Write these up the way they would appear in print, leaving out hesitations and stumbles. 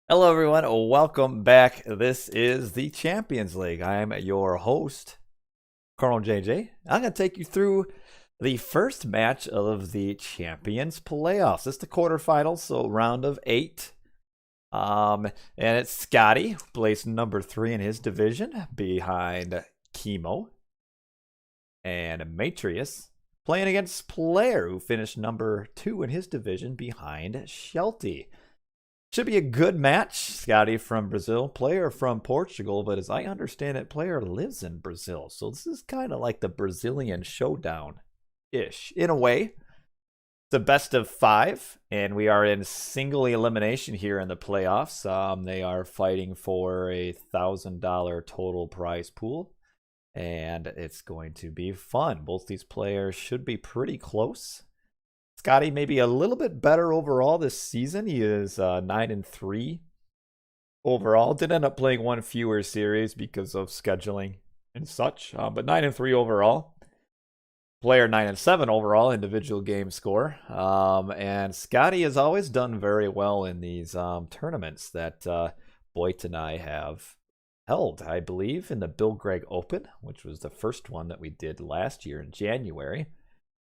Hello, everyone. Welcome back. This is the Champions League. I am your host, Colonel JJ. I'm going to take you through the first match of the Champions playoffs. It's the quarterfinals, so round of 8. And it's Skady, who placed number 3 in his division, behind Chemo and Matrius, playing against Player, who finished number 2 in his division, behind Shelty. Should be a good match. Skady from Brazil, Player from Portugal, but as I understand it, Player lives in Brazil. So this is kind of like the Brazilian showdown-ish, in a way. It's a best of 5, and we are in single elimination here in the playoffs. They are fighting for a $1,000 total prize pool, and it's going to be fun. Both these players should be pretty close. Skady maybe a little bit better overall this season. He is 9-3 overall. Did end up playing one fewer series because of scheduling and such, but 9-3 overall. Player 9-7 overall individual game score. And Skady has always done very well in these tournaments that Boyt and I have held. I believe in the Bill Gregg Open, which was the first one that we did last year in January.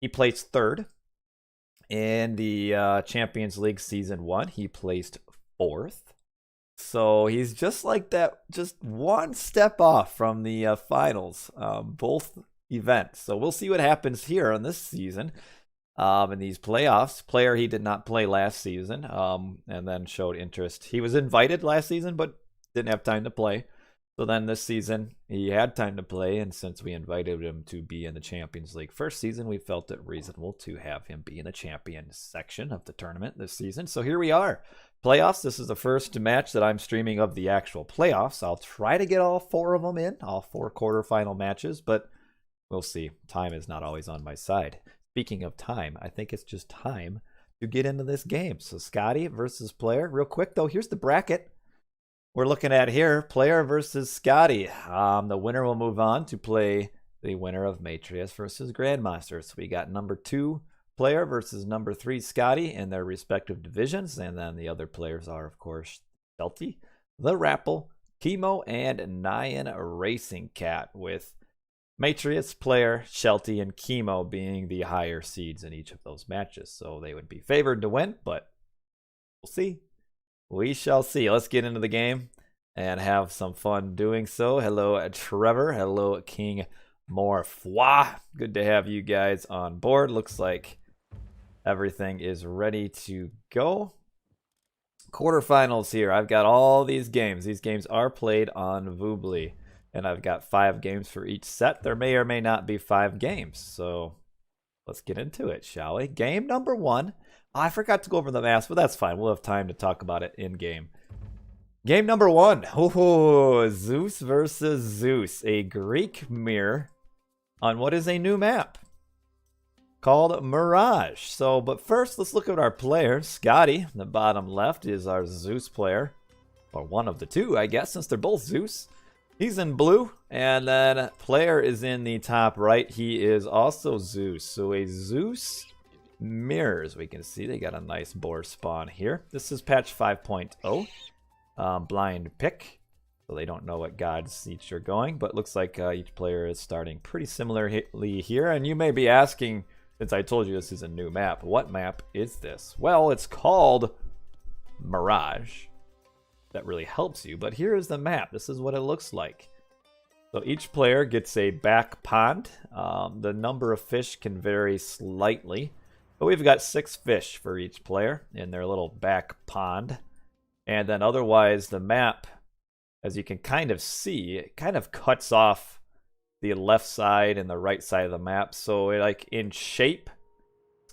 He placed 3rd. In the Champions League Season 1, he placed 4th. So he's just like that, just one step off from the finals, both events. So we'll see what happens here on this season in these playoffs. Player, he did not play last season and then showed interest. He was invited last season, but didn't have time to play. So then this season, he had time to play, and since we invited him to be in the Champions League first season, we felt it reasonable to have him be in the Champions section of the tournament this season. So here we are. Playoffs, this is the first match that I'm streaming of the actual playoffs. I'll try to get all 4 of them in, all 4 quarterfinal matches, but we'll see. Time is not always on my side. Speaking of time, I think it's just time to get into this game. So Skady versus Player. Real quick, though, here's the bracket we're looking at here. Player versus Skady. The winner will move on to play the winner of Matrius versus Grandmaster. So we got number 2 Player versus number 3 Skady in their respective divisions. And then the other players are, of course, Shelty, the Rapple, Chemo, and Nyan Racing Cat, with Matrius, Player, Shelty, and Chemo being the higher seeds in each of those matches. So they would be favored to win, but we'll see. We shall see. Let's get into the game and have some fun doing so. Hello, Trevor. Hello, King Morfoy. Good to have you guys on board. Looks like everything is ready to go. Quarterfinals here. I've got all these games. These games are played on Voobly, and I've got 5 games for each set. There may or may not be 5 games, so let's get into it, shall we? Game number 1. I forgot to go over the maps, but that's fine. We'll have time to talk about it in game. Game number 1. Oh, Zeus versus Zeus. A Greek mirror on what is a new map called Mirage. So, but first, let's look at our players. Skady, the bottom left, is our Zeus player. Or one of the 2, I guess, since they're both Zeus. He's in blue. And then Player is in the top right. He is also Zeus. So a Zeus mirrors. We can see they got a nice boar spawn here. This is patch 5.0. Blind pick, so they don't know what gods each are going, but looks like each player is starting pretty similarly here. And you may be asking, since I told you this is a new map, what map is this? Well, it's called Mirage. That really helps you, but here is the map. This is what it looks like. So each player gets a back pond. The number of fish can vary slightly, but we've got 6 fish for each player in their little back pond. And then otherwise, the map, as you can kind of see, it kind of cuts off the left side and the right side of the map. So like in shape,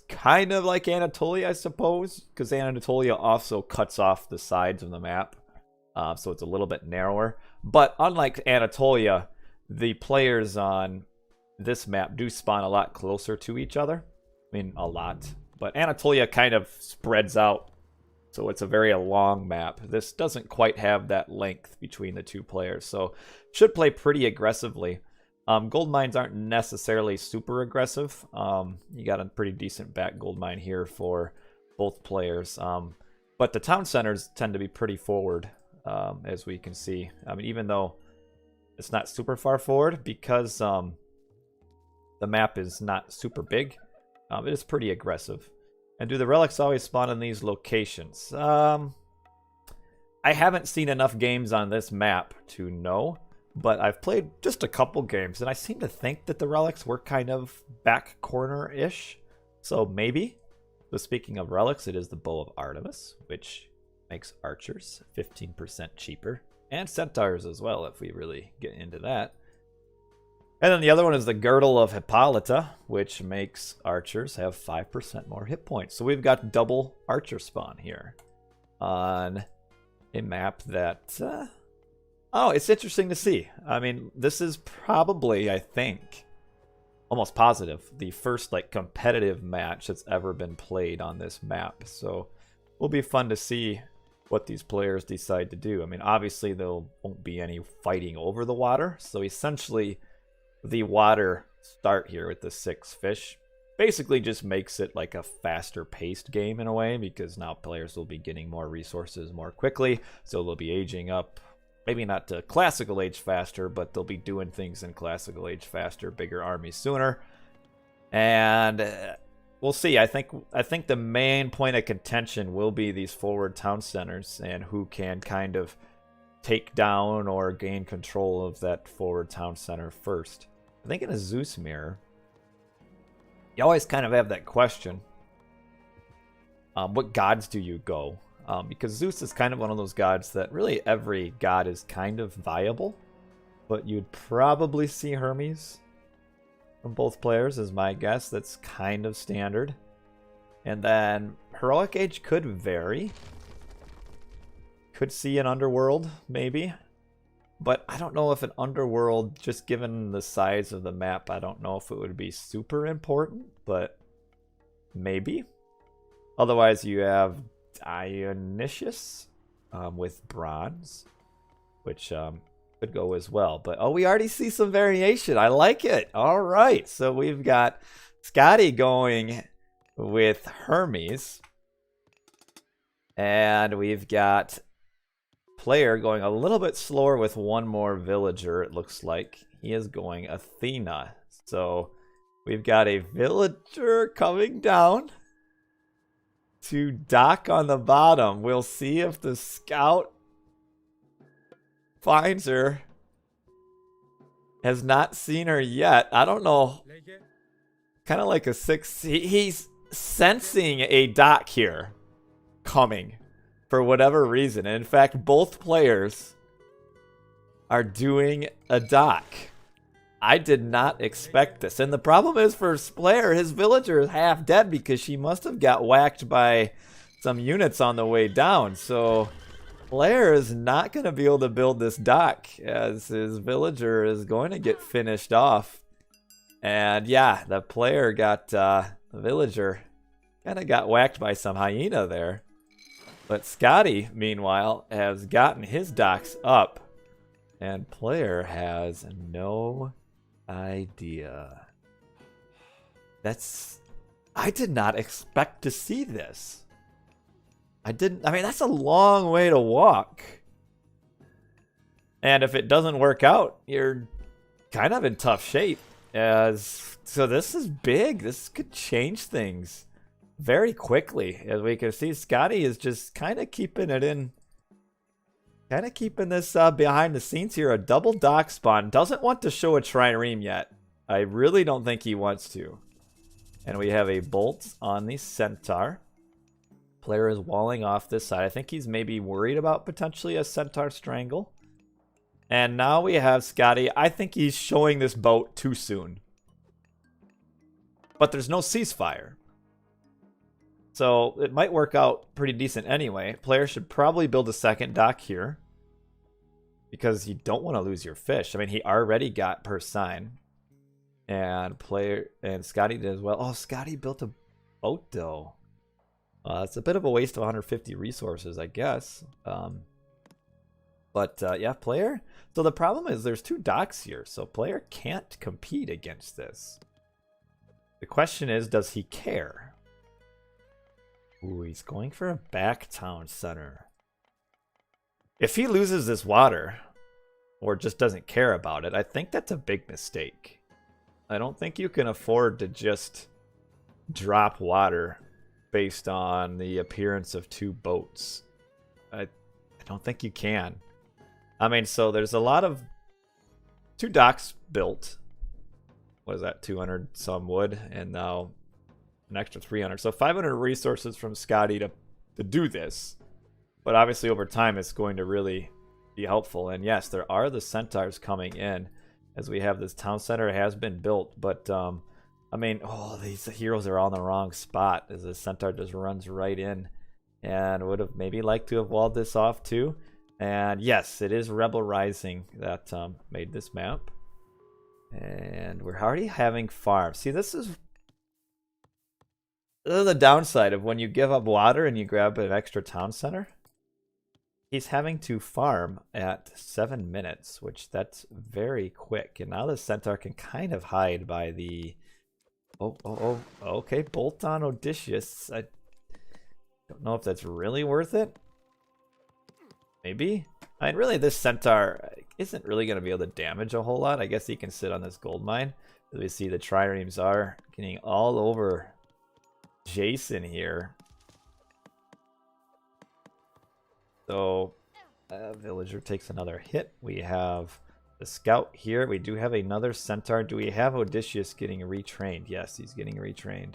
kind of like Anatolia, I suppose, because Anatolia also cuts off the sides of the map. So it's a little bit narrower. But unlike Anatolia, the players on this map do spawn a lot closer to each other. I mean, a lot. But Anatolia kind of spreads out, so it's a very long map. This doesn't quite have that length between the 2 players, so should play pretty aggressively. Gold mines aren't necessarily super aggressive. You got a pretty decent back gold mine here for both players. But the town centers tend to be pretty forward, as we can see. I mean, even though it's not super far forward, because the map is not super big, it is pretty aggressive. And do the relics always spawn in these locations? I haven't seen enough games on this map to know, but I've played just a couple games, and I seem to think that the relics were kind of back corner-ish. So maybe. So speaking of relics, it is the Bow of Artemis, which makes archers 15% cheaper. And centaurs as well, if we really get into that. And then the other one is the Girdle of Hippolyta, which makes archers have 5% more hit points. So we've got double archer spawn here on a map that... oh, it's interesting to see. I mean, this is probably, I think... almost positive, the first like competitive match that's ever been played on this map. So will be fun to see what these players decide to do. I mean, obviously there won't be any fighting over the water. So essentially the water start here with the 6 fish basically just makes it like a faster paced game in a way, because now players will be getting more resources more quickly. So they'll be aging up. Maybe not to classical age faster, but they'll be doing things in classical age faster, bigger armies sooner. And we'll see. I think the main point of contention will be these forward town centers and who can kind of take down or gain control of that forward town center first. I think in a Zeus mirror, you always kind of have that question. What gods do you go? Because Zeus is kind of one of those gods that really every god is kind of viable, but you'd probably see Hermes from both players is my guess. That's kind of standard. And then Heroic Age could vary. Could see an Underworld, maybe. But I don't know if an Underworld, just given the size of the map, I don't know if it would be super important, but maybe. Otherwise, you have Dionysius with bronze, which could go as well. But oh, we already see some variation. I like it. All right, so we've got Skady going with Hermes, and we've got player going a little bit slower with one more villager. It looks like he is going Athena. So we've got a villager coming down to dock on the bottom. We'll see if the scout finds her. Has not seen her yet. I don't know. Kind of like a 6. He's sensing a dock here coming for whatever reason. And in fact, both players are doing a dock. I did not expect this. And the problem is for Splayer, his villager is half dead because she must have got whacked by some units on the way down. So Blair is not going to be able to build this dock as his villager is going to get finished off. And yeah, the player got, the villager kind of got whacked by some hyena there. But Skady, meanwhile, has gotten his docks up. And player has no idea. I did not expect to see this. I mean, that's a long way to walk. And if it doesn't work out, you're kind of in tough shape. So this is big. This could change things very quickly. As we can see, Skady is just kind of keeping it in. Kind of keeping this behind the scenes here. A double dock spawn. Doesn't want to show a trireme yet. I really don't think he wants to. And we have a bolt on the centaur. Player is walling off this side. I think he's maybe worried about potentially a centaur strangle. And now we have Skady. I think he's showing this boat too soon. But there's no ceasefire. So it might work out pretty decent anyway. Player should probably build a second dock here, because you don't want to lose your fish. I mean, he already got per sign. And Skady did as well. Oh, Skady built a boat though. It's a bit of a waste of 150 resources, I guess. But yeah, player. So the problem is there's 2 docks here, so player can't compete against this. The question is, does he care? Ooh, he's going for a back town center. If he loses this water, or just doesn't care about it, I think that's a big mistake. I don't think you can afford to just drop water based on the appearance of 2 boats. I don't think you can. I mean, so there's a lot of 2 docks built. What is that, 200 some wood, and now an extra 300. So 500 resources from Skady to do this. But obviously over time it's going to really be helpful. And yes, there are the centaurs coming in as we have this town center has been built. But I mean, oh, these heroes are on the wrong spot as the centaur just runs right in and would have maybe liked to have walled this off too. And yes, it is Rebel Rising that made this map. And we're already having farms. See, this is the downside of when you give up water and you grab an extra town center. He's having to farm at 7 minutes, which that's very quick. And now the centaur can kind of hide by the... Okay, bolt on Odysseus. I don't know if that's really worth it. Maybe? I mean, really, this centaur isn't really going to be able to damage a whole lot. I guess he can sit on this gold mine. As we see, the triremes are getting all over Jason here. So, villager takes another hit. We have the scout here. We do have another centaur. Do we have Odysseus getting retrained? Yes, he's getting retrained.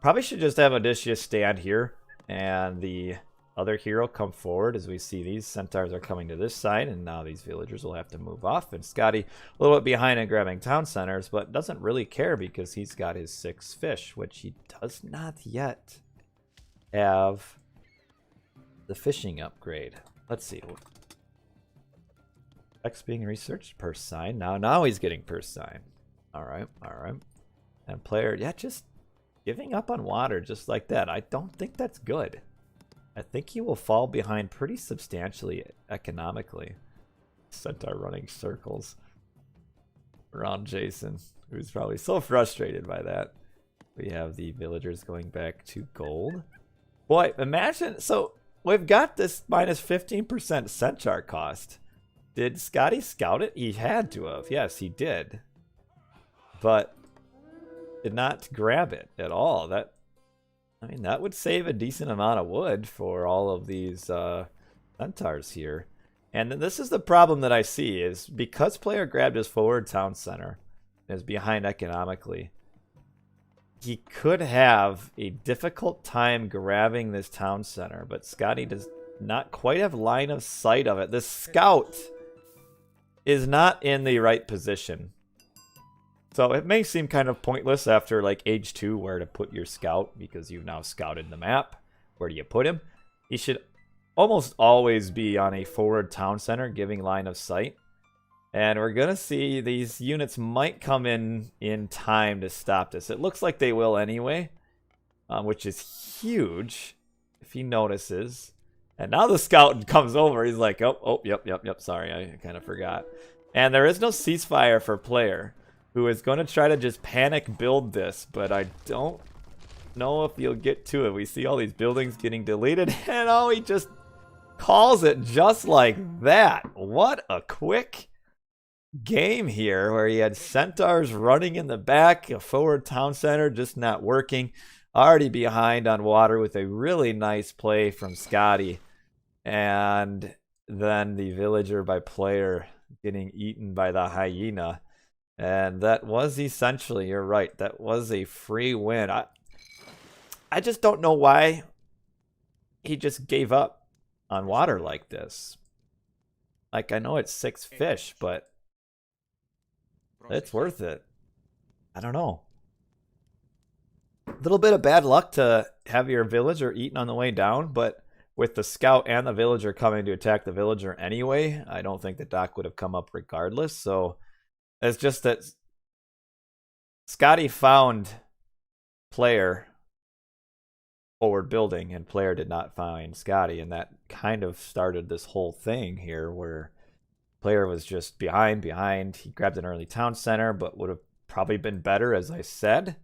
Probably should just have Odysseus stand here and the other hero come forward. As we see, these centaurs are coming to this side, and now these villagers will have to move off. And Skady a little bit behind in grabbing town centers, but doesn't really care because he's got his 6 fish, which he does not yet have the fishing upgrade. Let's see. X being researched per sign. Now he's getting per sign. All right. And player, yeah, just giving up on water just like that. I don't think that's good. I think he will fall behind pretty substantially economically. Centaur running circles around Jason, who's probably so frustrated by that. We have the villagers going back to gold. Boy, imagine, so we've got this minus 15% centaur cost. Did Skady scout it? He had to have. Yes, he did. But did not grab it at all. I mean, that would save a decent amount of wood for all of these centaurs here. And this is the problem that I see, is because player grabbed his forward town center and is behind economically, he could have a difficult time grabbing this town center, but Skady does not quite have line of sight of it. The scout is not in the right position. So it may seem kind of pointless after like age 2 where to put your scout, because you've now scouted the map. Where do you put him? He should almost always be on a forward town center giving line of sight. And we're going to see these units might come in time to stop this. It looks like they will anyway, which is huge if he notices. And now the scout comes over. He's like, yep, sorry, I kind of forgot. And there is no ceasefire for player, who is going to try to just panic build this, but I don't know if you'll get to it. We see all these buildings getting deleted, and oh, he just calls it just like that. What a quick game here, where he had centaurs running in the back, a forward town center just not working, already behind on water with a really nice play from Skady, and then the villager by player getting eaten by the hyena. And that was essentially, you're right, that was a free win. I just don't know why he just gave up on water like this. Like, I know it's 6 fish, but it's worth it. I don't know. A little bit of bad luck to have your villager eaten on the way down, but with the scout and the villager coming to attack the villager anyway, I don't think the dock would have come up regardless. So it's just that Skady found player forward building, and player did not find Skady, and that kind of started this whole thing here where player was just behind. He grabbed an early town center, but would have probably been better, as I said.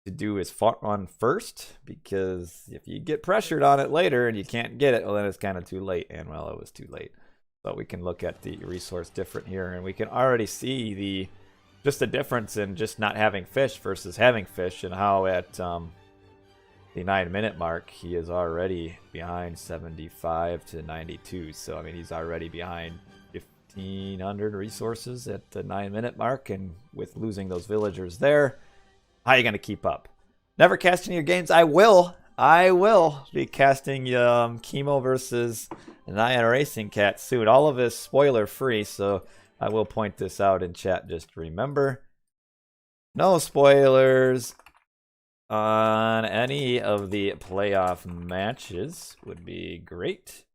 to do his front run first, because if you get pressured on it later and you can't get it, well, then it's kind of too late. And well, it was too late. But we can look at the resource different here, and we can already see just the difference in just not having fish versus having fish, and how at the 9-minute mark he is already behind 75 to 92. So I mean, he's already behind 1,500 resources at the 9-minute mark, and with losing those villagers there, how are you going to keep up? Never casting your games? I will be casting Chemo versus Nyan Racing Cat soon. All of this spoiler free, so I will point this out in chat. Just remember, no spoilers on any of the playoff matches would be great,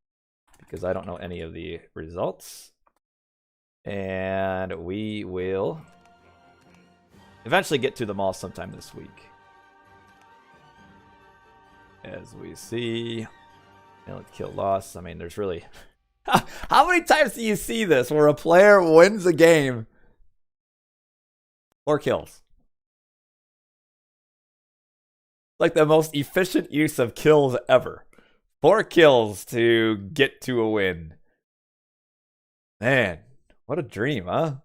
because I don't know any of the results. And we will eventually get to them all sometime this week. As we see, kill loss. I mean, there's really... How many times do you see this where a player wins a game? 4 kills. Like the most efficient use of kills ever. 4 kills to get to a win. Man, what a dream, huh?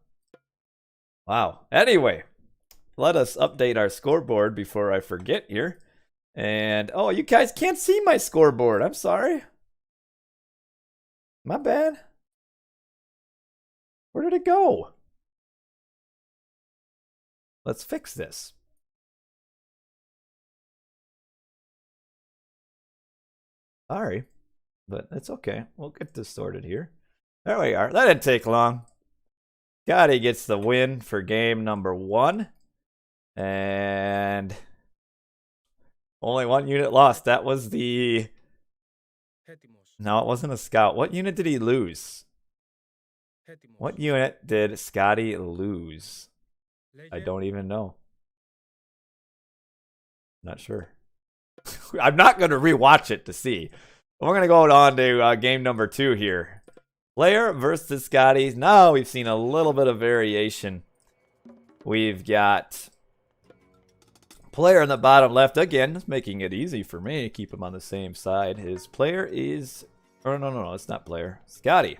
Wow. Anyway, let us update our scoreboard before I forget here. And, oh, you guys can't see my scoreboard. I'm sorry. My bad. Where did it go? Let's fix this. Sorry, but it's okay. We'll get this sorted here. There we are. That didn't take long. Skady gets the win for game number 1. And only 1 unit lost. That was the... No, it wasn't a scout. What unit did he lose? What unit did Skady lose? I don't even know. Not sure. I'm not going to rewatch it to see. We're going to go on to game number 2 here. Player versus Skady. Now we've seen a little bit of variation. We've got player in the bottom left. Again, making it easy for me. Keep him on the same side. His player is... Oh, no, it's not player. Skady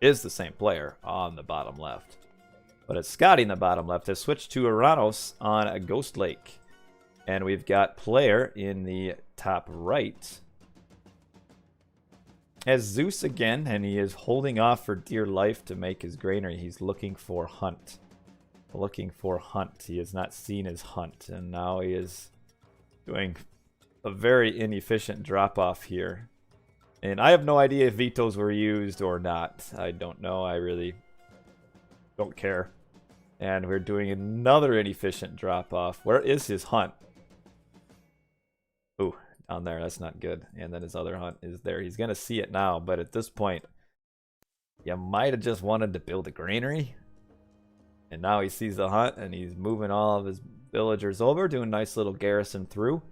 is the same player on the bottom left. But it's Skady in the bottom left has switched to Oranos on a Ghost Lake. And we've got player in the top right as Zeus again, and he is holding off for dear life to make his granary. He's looking for hunt. He has not seen his hunt, and now he is doing a very inefficient drop-off here. And I have no idea if vetoes were used or not. I don't know. I really don't care. And we're doing another inefficient drop-off. Where is his hunt? Ooh, down there. That's not good. And then his other hunt is there. He's going to see it now, but at this point, you might have just wanted to build a granary. And now he sees the hunt, and he's moving all of his villagers over, doing a nice little garrison through.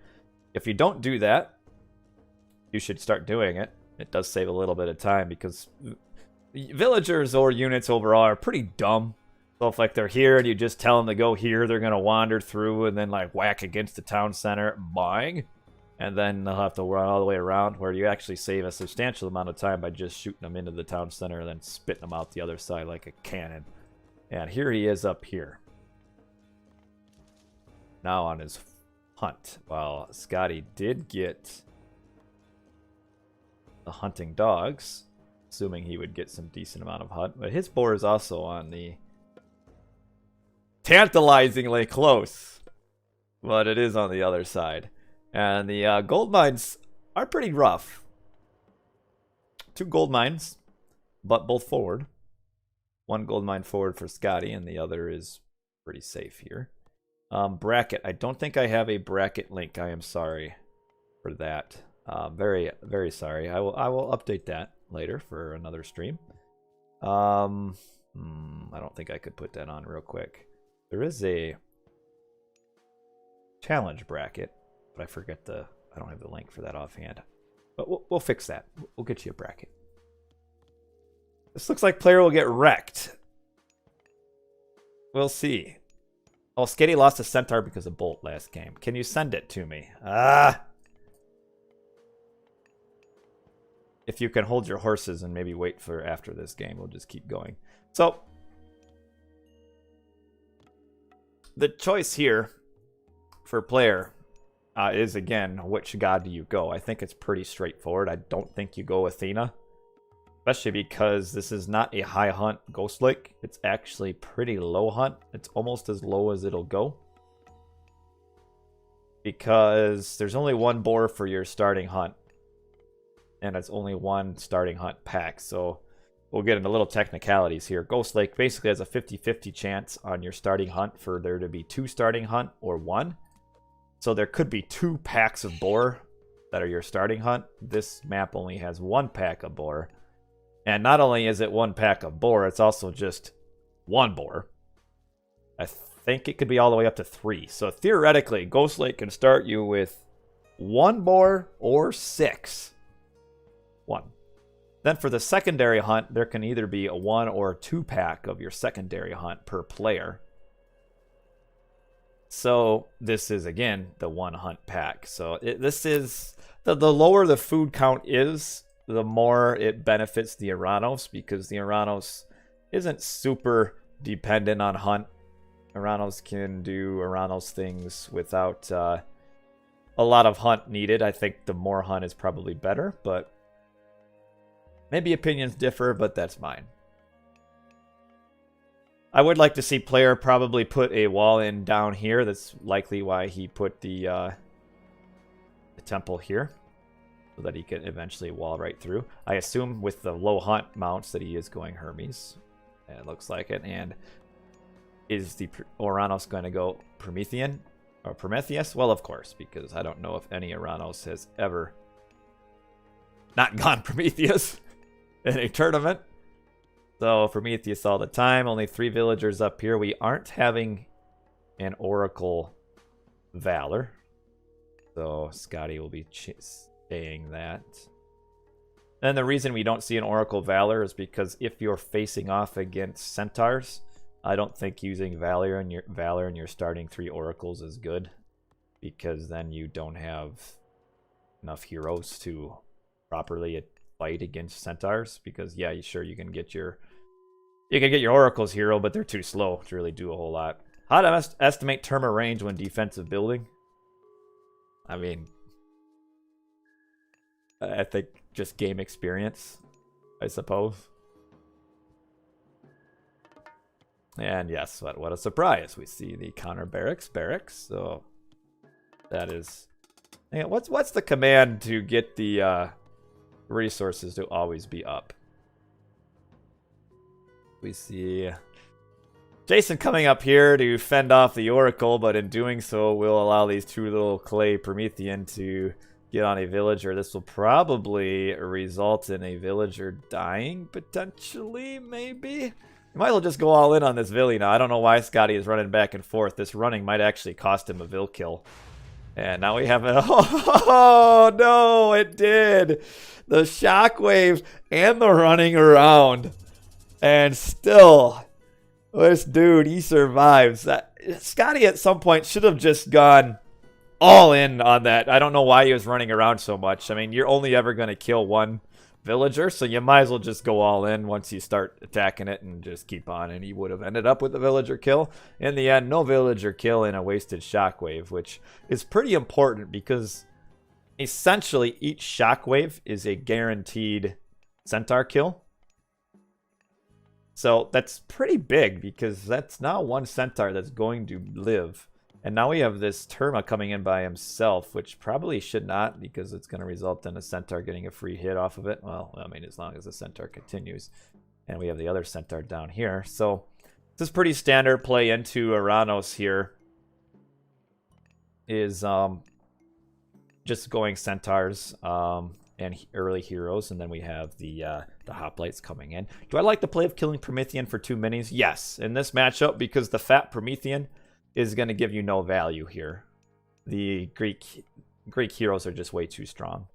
If you don't do that, you should start doing it. It does save a little bit of time, because villagers or units overall are pretty dumb. So if like they're here and you just tell them to go here, they're going to wander through and then like whack against the town center, bang. And then they'll have to run all the way around, where you actually save a substantial amount of time by just shooting them into the town center and then spitting them out the other side like a cannon. And here he is up here. Now on his hunt. While Skady did get the hunting dogs, assuming he would get some decent amount of hunt. But his boar is also on the tantalizingly close. But it is on the other side. And the gold mines are pretty rough. 2 gold mines, but both forward. 1 gold mine forward for Skady, and the other is pretty safe here. Bracket. I don't think I have a bracket link. I am sorry for that. Very, very sorry. I will update that later for another stream. I don't think I could put that on real quick. There is a challenge bracket, but I forget I don't have the link for that offhand. But we'll fix that. We'll get you a bracket. This looks like player will get wrecked. We'll see. Oh, Skady lost a centaur because of Bolt last game. Can you send it to me? Ah! If you can hold your horses and maybe wait for after this game, we'll just keep going. So, the choice here for player is, again, which god do you go? I think it's pretty straightforward. I don't think you go Athena. Especially because this is not a high hunt Ghost Lake. It's actually pretty low hunt. It's almost as low as it'll go. Because there's only one boar for your starting hunt. And it's only one starting hunt pack. So we'll get into little technicalities here. Ghost Lake basically has a 50-50 chance on your starting hunt for there to be 2 starting hunt or 1. So there could be 2 packs of boar that are your starting hunt. This map only has 1 pack of boar. And not only is it 1 pack of boar, it's also just 1 boar. I think it could be all the way up to 3. So theoretically, Ghost Lake can start you with 1 boar or 6. 1. Then for the secondary hunt, there can either be a 1 or 2 pack of your secondary hunt per player. So this is, again, the 1 hunt pack. So this is, the lower the food count is, the more it benefits the Oranos, because the Oranos isn't super dependent on hunt. Oranos can do Oranos things without a lot of hunt needed. I think the more hunt is probably better, but maybe opinions differ, but that's mine. I would like to see player probably put a wall in down here. That's likely why he put the temple here, so that he can eventually wall right through. I assume with the low hunt mounts that he is going Hermes. And it looks like it. And is the Oranos going to go Promethean or Prometheus? Well, of course, because I don't know if any Oranos has ever not gone Prometheus in a tournament. So Prometheus all the time. Only 3 villagers up here. We aren't having an Oracle Valor. So Skady will be saying that. And the reason we don't see an Oracle Valor is because if you're facing off against Centaurs, I don't think using Valor in your starting 3 Oracles is good, because then you don't have enough heroes to properly fight against Centaurs. Because yeah, sure, you can get your Oracles hero, but they're too slow to really do a whole lot. How to estimate Terma range when defensive building? I mean, I think just game experience, I suppose. And yes, what a surprise. We see the counter barracks. So that is... What's the command to get the resources to always be up? We see Jason coming up here to fend off the Oracle, but in doing so will allow these 2 little clay Promethean to get on a villager. This will probably result in a villager dying, potentially, maybe. You might as well just go all in on this Villy now. I don't know why Skady is running back and forth. This running might actually cost him a Vil kill. And now we have a... Oh, no, it did. The shockwave and the running around. And still, this dude, he survives. Skady at some point should have just gone all in on that. I don't know why he was running around so much. I mean, you're only ever going to kill 1 villager, so you might as well just go all in once you start attacking it and just keep on. And he would have ended up with a villager kill. In the end, no villager kill and a wasted shockwave, which is pretty important because essentially each shockwave is a guaranteed centaur kill. So that's pretty big, because that's now 1 centaur that's going to live. And now we have this Terma coming in by himself, which probably should not, because it's going to result in a centaur getting a free hit off of it. Well, I mean, as long as the centaur continues. And we have the other centaur down here. So this is pretty standard play into Oranos here. Is just going centaurs and early heroes, and then we have the hoplites coming in. Do I like the play of killing Promethean for 2 minis? Yes, in this matchup, because the fat Promethean is going to give you no value here. The Greek heroes are just way too strong.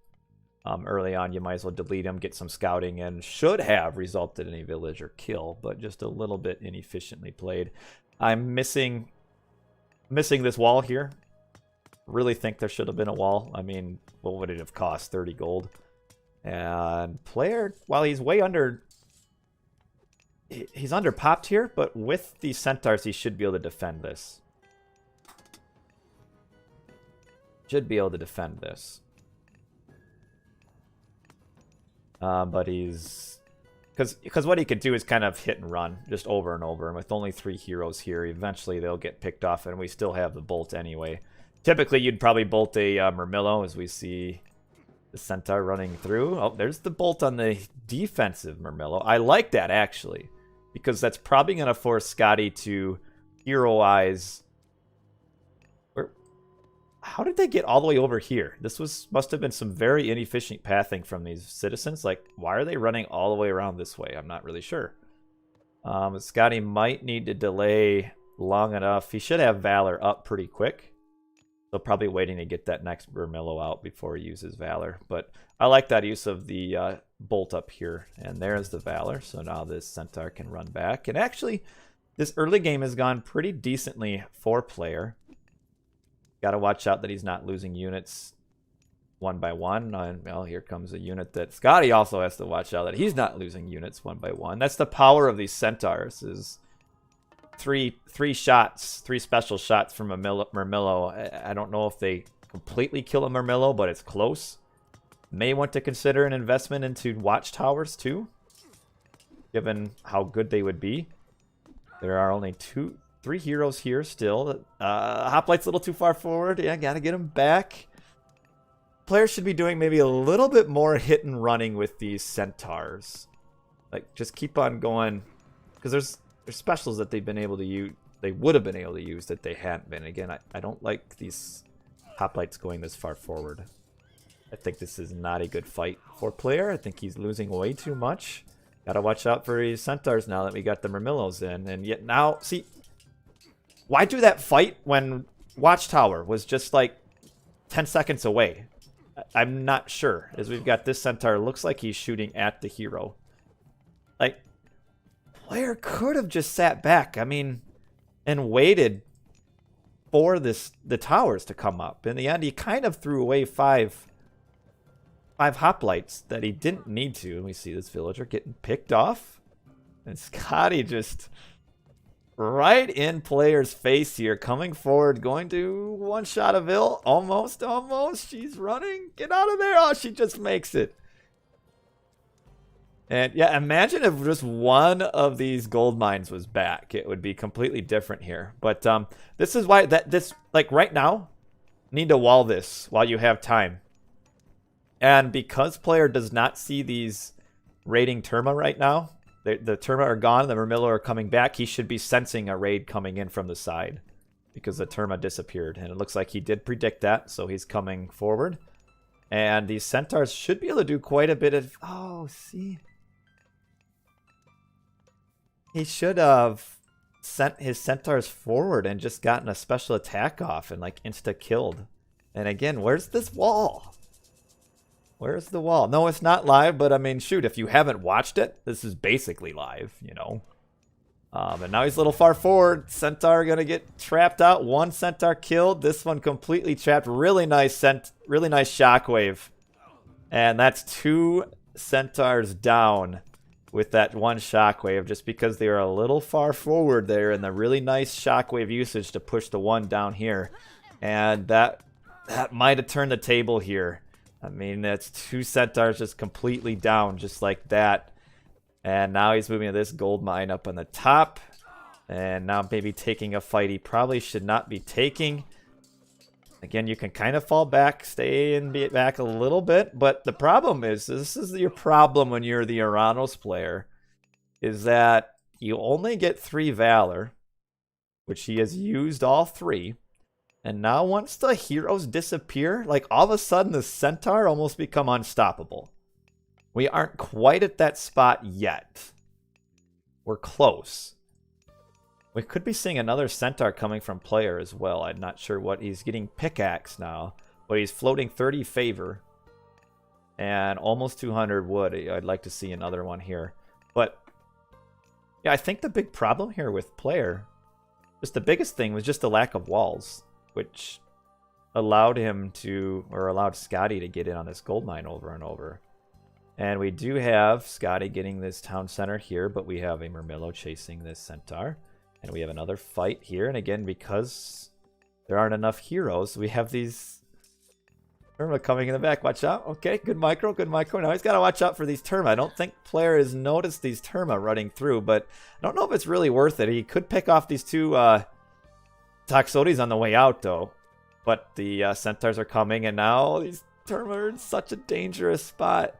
Early on, you might as well delete them, get some scouting, and should have resulted in a villager kill, but just a little bit inefficiently played. I'm missing missing this wall here. Really think there should have been a wall. I mean, what would it have cost? 30 gold. And player, while he's way under... He's under popped here, but with these centaurs, he should be able to defend this. Should be able to defend this. But he's... Because what he could do is kind of hit and run, just over and over. And with only 3 heroes here, eventually they'll get picked off, and we still have the bolt anyway. Typically, you'd probably bolt a Murmillo, as we see the centaur running through. Oh, there's the bolt on the defensive Murmillo. I like that, actually, because that's probably going to force Skady to heroize. How did they get all the way over here? This must have been some very inefficient pathing from these citizens. Like, why are they running all the way around this way? I'm not really sure. Skady might need to delay long enough. He should have Valor up pretty quick. So probably waiting to get that next Murmillo out before he uses Valor. But I like that use of the bolt up here. And there's the Valor. So now this centaur can run back. And actually, this early game has gone pretty decently for player. Got to watch out that he's not losing units one by one. And, well, here comes a unit that Skady also has to watch out that he's not losing units one by one. That's the power of these centaurs, is three shots, 3 special shots from a Murmillo. I don't know if they completely kill a Murmillo, but it's close. May want to consider an investment into watchtowers too, given how good they would be. There are only 3 heroes here still. Hoplite's a little too far forward. Yeah, gotta get him back. Players should be doing maybe a little bit more hit and running with these centaurs. Like, just keep on going, because there's specials that they've been able to use. They would have been able to use that they hadn't been. Again, I don't like these hoplites going this far forward. I think this is not a good fight for player. I think he's losing way too much. Gotta watch out for his centaurs now that we got the Murmillos in. And yet now, see, why do that fight when Watchtower was just like 10 seconds away? I'm not sure. As we've got this centaur, looks like he's shooting at the hero. Like, player could have just sat back, I mean, and waited for the towers to come up. In the end, he kind of threw away five hoplites that he didn't need to. We see this villager getting picked off. And Skady just right in player's face here, coming forward, going to one-shot a Vil. Almost. She's running. Get out of there. Oh, she just makes it. And yeah, imagine if just one of these gold mines was back. It would be completely different here. But this is why like right now, need to wall this while you have time. And because player does not see these raiding Terma right now, the Terma are gone, the Murmillo are coming back, he should be sensing a raid coming in from the side because the Terma disappeared. And it looks like he did predict that, so he's coming forward. And these centaurs should be able to do quite a bit of... Oh, see... He should have sent his centaurs forward and just gotten a special attack off and like insta-killed. And again, where's this wall? Where's the wall? No, it's not live, but I mean, shoot, if you haven't watched it, this is basically live, you know. And now he's a little far forward. Centaur gonna get trapped out. One centaur killed. This one completely trapped. Really nice shockwave. And that's 2 centaurs down with that one shockwave, just because they are a little far forward there, and the really nice shockwave usage to push the one down here. And that might have turned the table here. I mean, that's 2 centaurs just completely down, just like that. And now he's moving to this gold mine up on the top. And now maybe taking a fight he probably should not be taking. Again, you can kind of fall back, stay and be back a little bit. But the problem is, this is your problem when you're the Oranos player, is that you only get 3 Valor, which he has used all 3. And now once the heroes disappear, like all of a sudden the Centaur almost become unstoppable. We aren't quite at that spot yet. We're close. We could be seeing another Centaur coming from player as well. I'm not sure what. He's getting pickaxe now, but he's floating 30 favor and almost 200 wood. I'd like to see another one here. But yeah, I think the big problem here with player Just the biggest thing was just the lack of walls, which allowed him to, or allowed Skady to get in on this gold mine over and over. And we do have Skady getting this town center here, but we have a Murmillo chasing this centaur. And we have another fight here. And again, because there aren't enough heroes, we have these Terma coming in the back. Watch out. Okay, good micro, good micro. Now he's got to watch out for these Terma. I don't think player has noticed these Terma running through, but I don't know if it's really worth it. He could pick off these two Toxotes on the way out, though. But the Centaurs are coming, and now these Terma are in such a dangerous spot.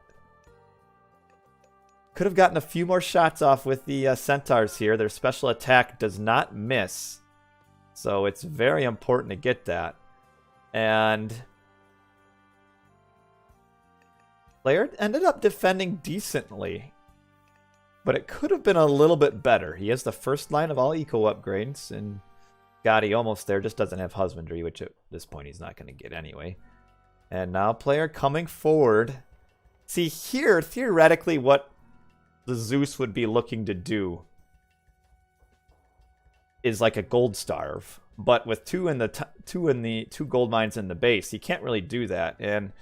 Could have gotten a few more shots off with the Centaurs here. Their special attack does not miss. So it's very important to get that. And player ended up defending decently, but it could have been a little bit better. He has the first line of all eco upgrades, and Skady almost there, just doesn't have husbandry, which at this point he's not going to get anyway. And now player coming forward. See here, theoretically, what the Zeus would be looking to do is like a gold starve, but with two gold mines in the base, you can't really do that. And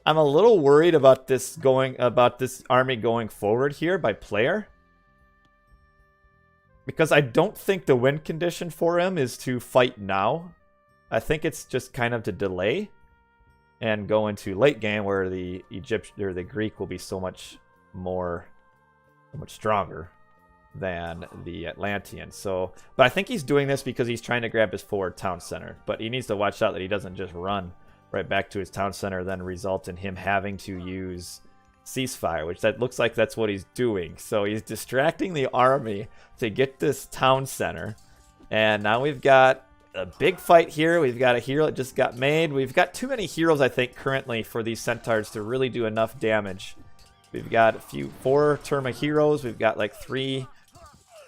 I'm a little worried about this army going forward here by player, because I don't think the win condition for him is to fight now. I think it's just kind of to delay and go into late game where the Egyptian or the Greek will be so much stronger than the Atlantean. So, but I think he's doing this because he's trying to grab his forward town center. But he needs to watch out that he doesn't just run right back to his town center, then result in him having to use ceasefire, which that looks like that's what he's doing. So he's distracting the army to get this town center. And now we've got a big fight here. We've got a hero that just got made. We've got too many heroes, I think, currently for these centaurs to really do enough damage. We've got 4 Terma heroes. We've got like 3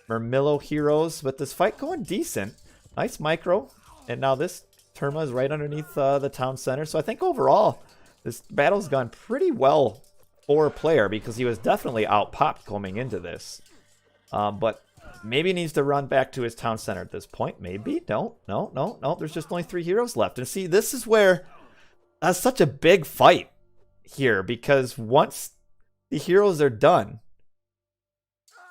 Murmillo heroes. But this fight going decent. Nice micro. And now this Terma is right underneath the town center. So I think overall, this battle's gone pretty well for player because he was definitely out-popped coming into this. But maybe needs to run back to his town center at this point. Maybe. No. There's just only 3 heroes left. And see, this is where that's such a big fight here, because once the heroes are done,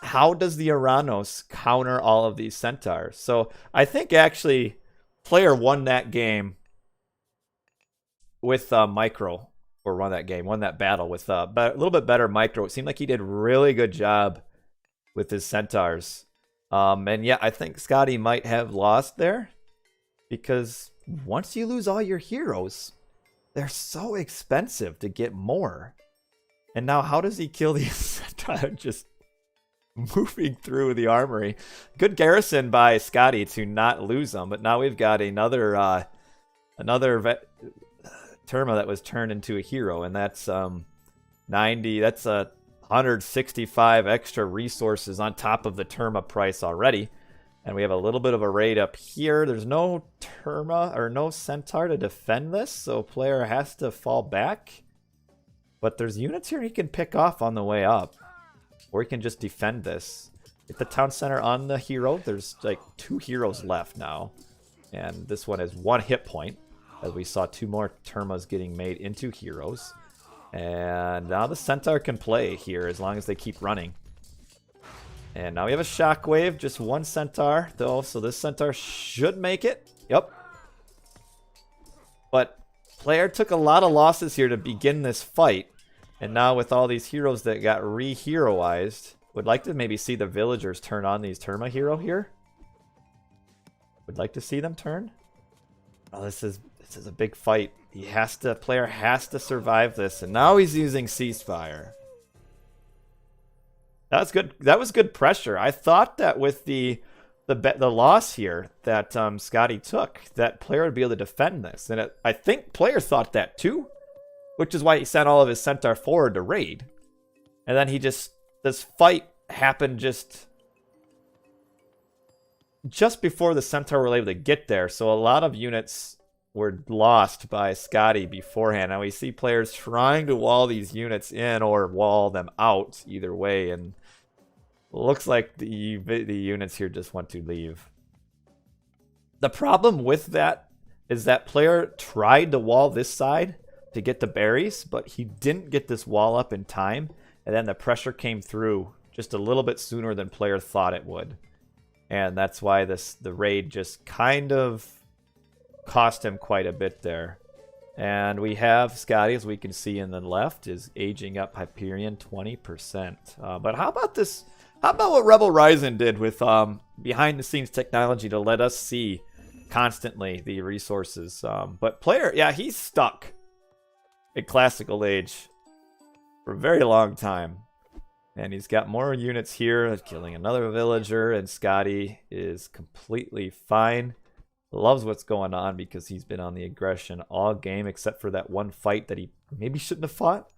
how does the Oranos counter all of these centaurs? So I think actually player won that game with micro, or won that battle with a little bit better micro. It seemed like he did really good job with his centaurs. And yeah, I think Skady might have lost there, because once you lose all your heroes, they're so expensive to get more. And now how does he kill these centaurs just moving through the armory? Good garrison by Skady to not lose them, but now we've got another Terma that was turned into a hero, and that's 90. That's 165 extra resources on top of the Terma price already. And we have a little bit of a raid up here. There's no Terma or no centaur to defend this, so player has to fall back. But there's units here he can pick off on the way up, or he can just defend this. Get the town center on the hero. There's like 2 heroes left now, and this one has 1 hit point, as we saw 2 more Termas getting made into heroes. And now the centaur can play here as long as they keep running. And now we have a shockwave, just 1 centaur though, so this centaur should make it. Yep. But player took a lot of losses here to begin this fight. And now with all these heroes that got re-heroized, would like to maybe see the villagers turn on these Terma hero here. Would like to see them turn. Oh, this is a big fight. Player has to survive this, and now he's using ceasefire. That's good. That was good pressure. I thought that with the loss here that Skady took, that player would be able to defend this, and I think player thought that too, which is why he sent all of his centaur forward to raid. And then this fight happened just before the centaur were able to get there, so a lot of units were lost by Skady beforehand. Now we see players trying to wall these units in or wall them out, either way, and looks like the units here just want to leave. The problem with that is that player tried to wall this side to get the berries, but he didn't get this wall up in time, and then the pressure came through just a little bit sooner than player thought it would. And that's why the raid just kind of cost him quite a bit there. And we have Skady, as we can see in the left, is aging up Hyperion 20%. But how about this? How about what Rebel Ryzen did with behind-the-scenes technology to let us see constantly the resources? But player, yeah, he's stuck at Classical Age for a very long time. And he's got more units here, killing another villager, and Skady is completely fine. Loves what's going on because he's been on the aggression all game, except for that one fight that he maybe shouldn't have fought.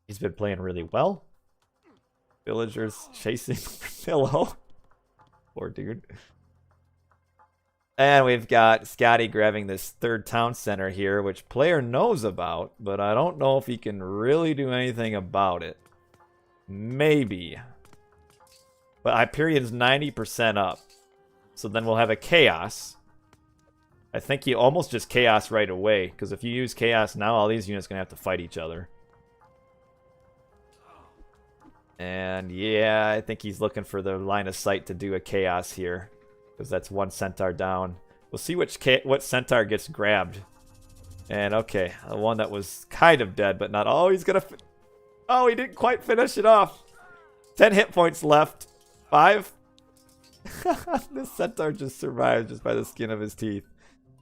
He's been playing really well. Villagers chasing Pillow. Poor dude. And we've got Skady grabbing this third town center here, which player knows about, but I don't know if he can really do anything about it. Maybe. But Hyperion's 90% up. So then we'll have a Chaos. I think he almost just Chaos right away, because if you use Chaos now, all these units are going to have to fight each other. And yeah, I think he's looking for the line of sight to do a Chaos here, because that's one Centaur down. We'll see what Centaur gets grabbed. And okay, the one that was kind of dead, but not... Oh, he's going to... Oh, he didn't quite finish it off. 10 hit points left. 5. This Centaur just survived just by the skin of his teeth.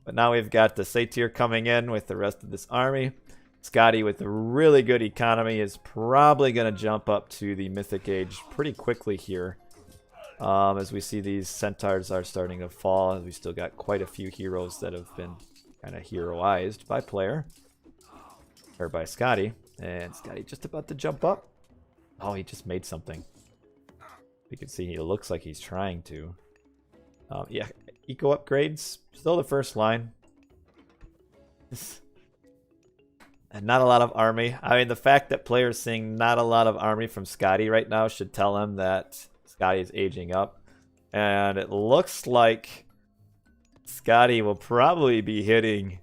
But now we've got the Satyr coming in with the rest of this army. Skady with a really good economy is probably going to jump up to the Mythic Age pretty quickly here. As we see these Centaurs are starting to fall. We still got quite a few heroes that have been kind of heroized by player. Or by Skady. And Skady just about to jump up. Oh, he just made something. You can see he looks like he's trying to. Yeah, eco upgrades. Still the first line. And not a lot of army. I mean, the fact that players seeing not a lot of army from Skady right now should tell him that Skady is aging up. And it looks like Skady will probably be hitting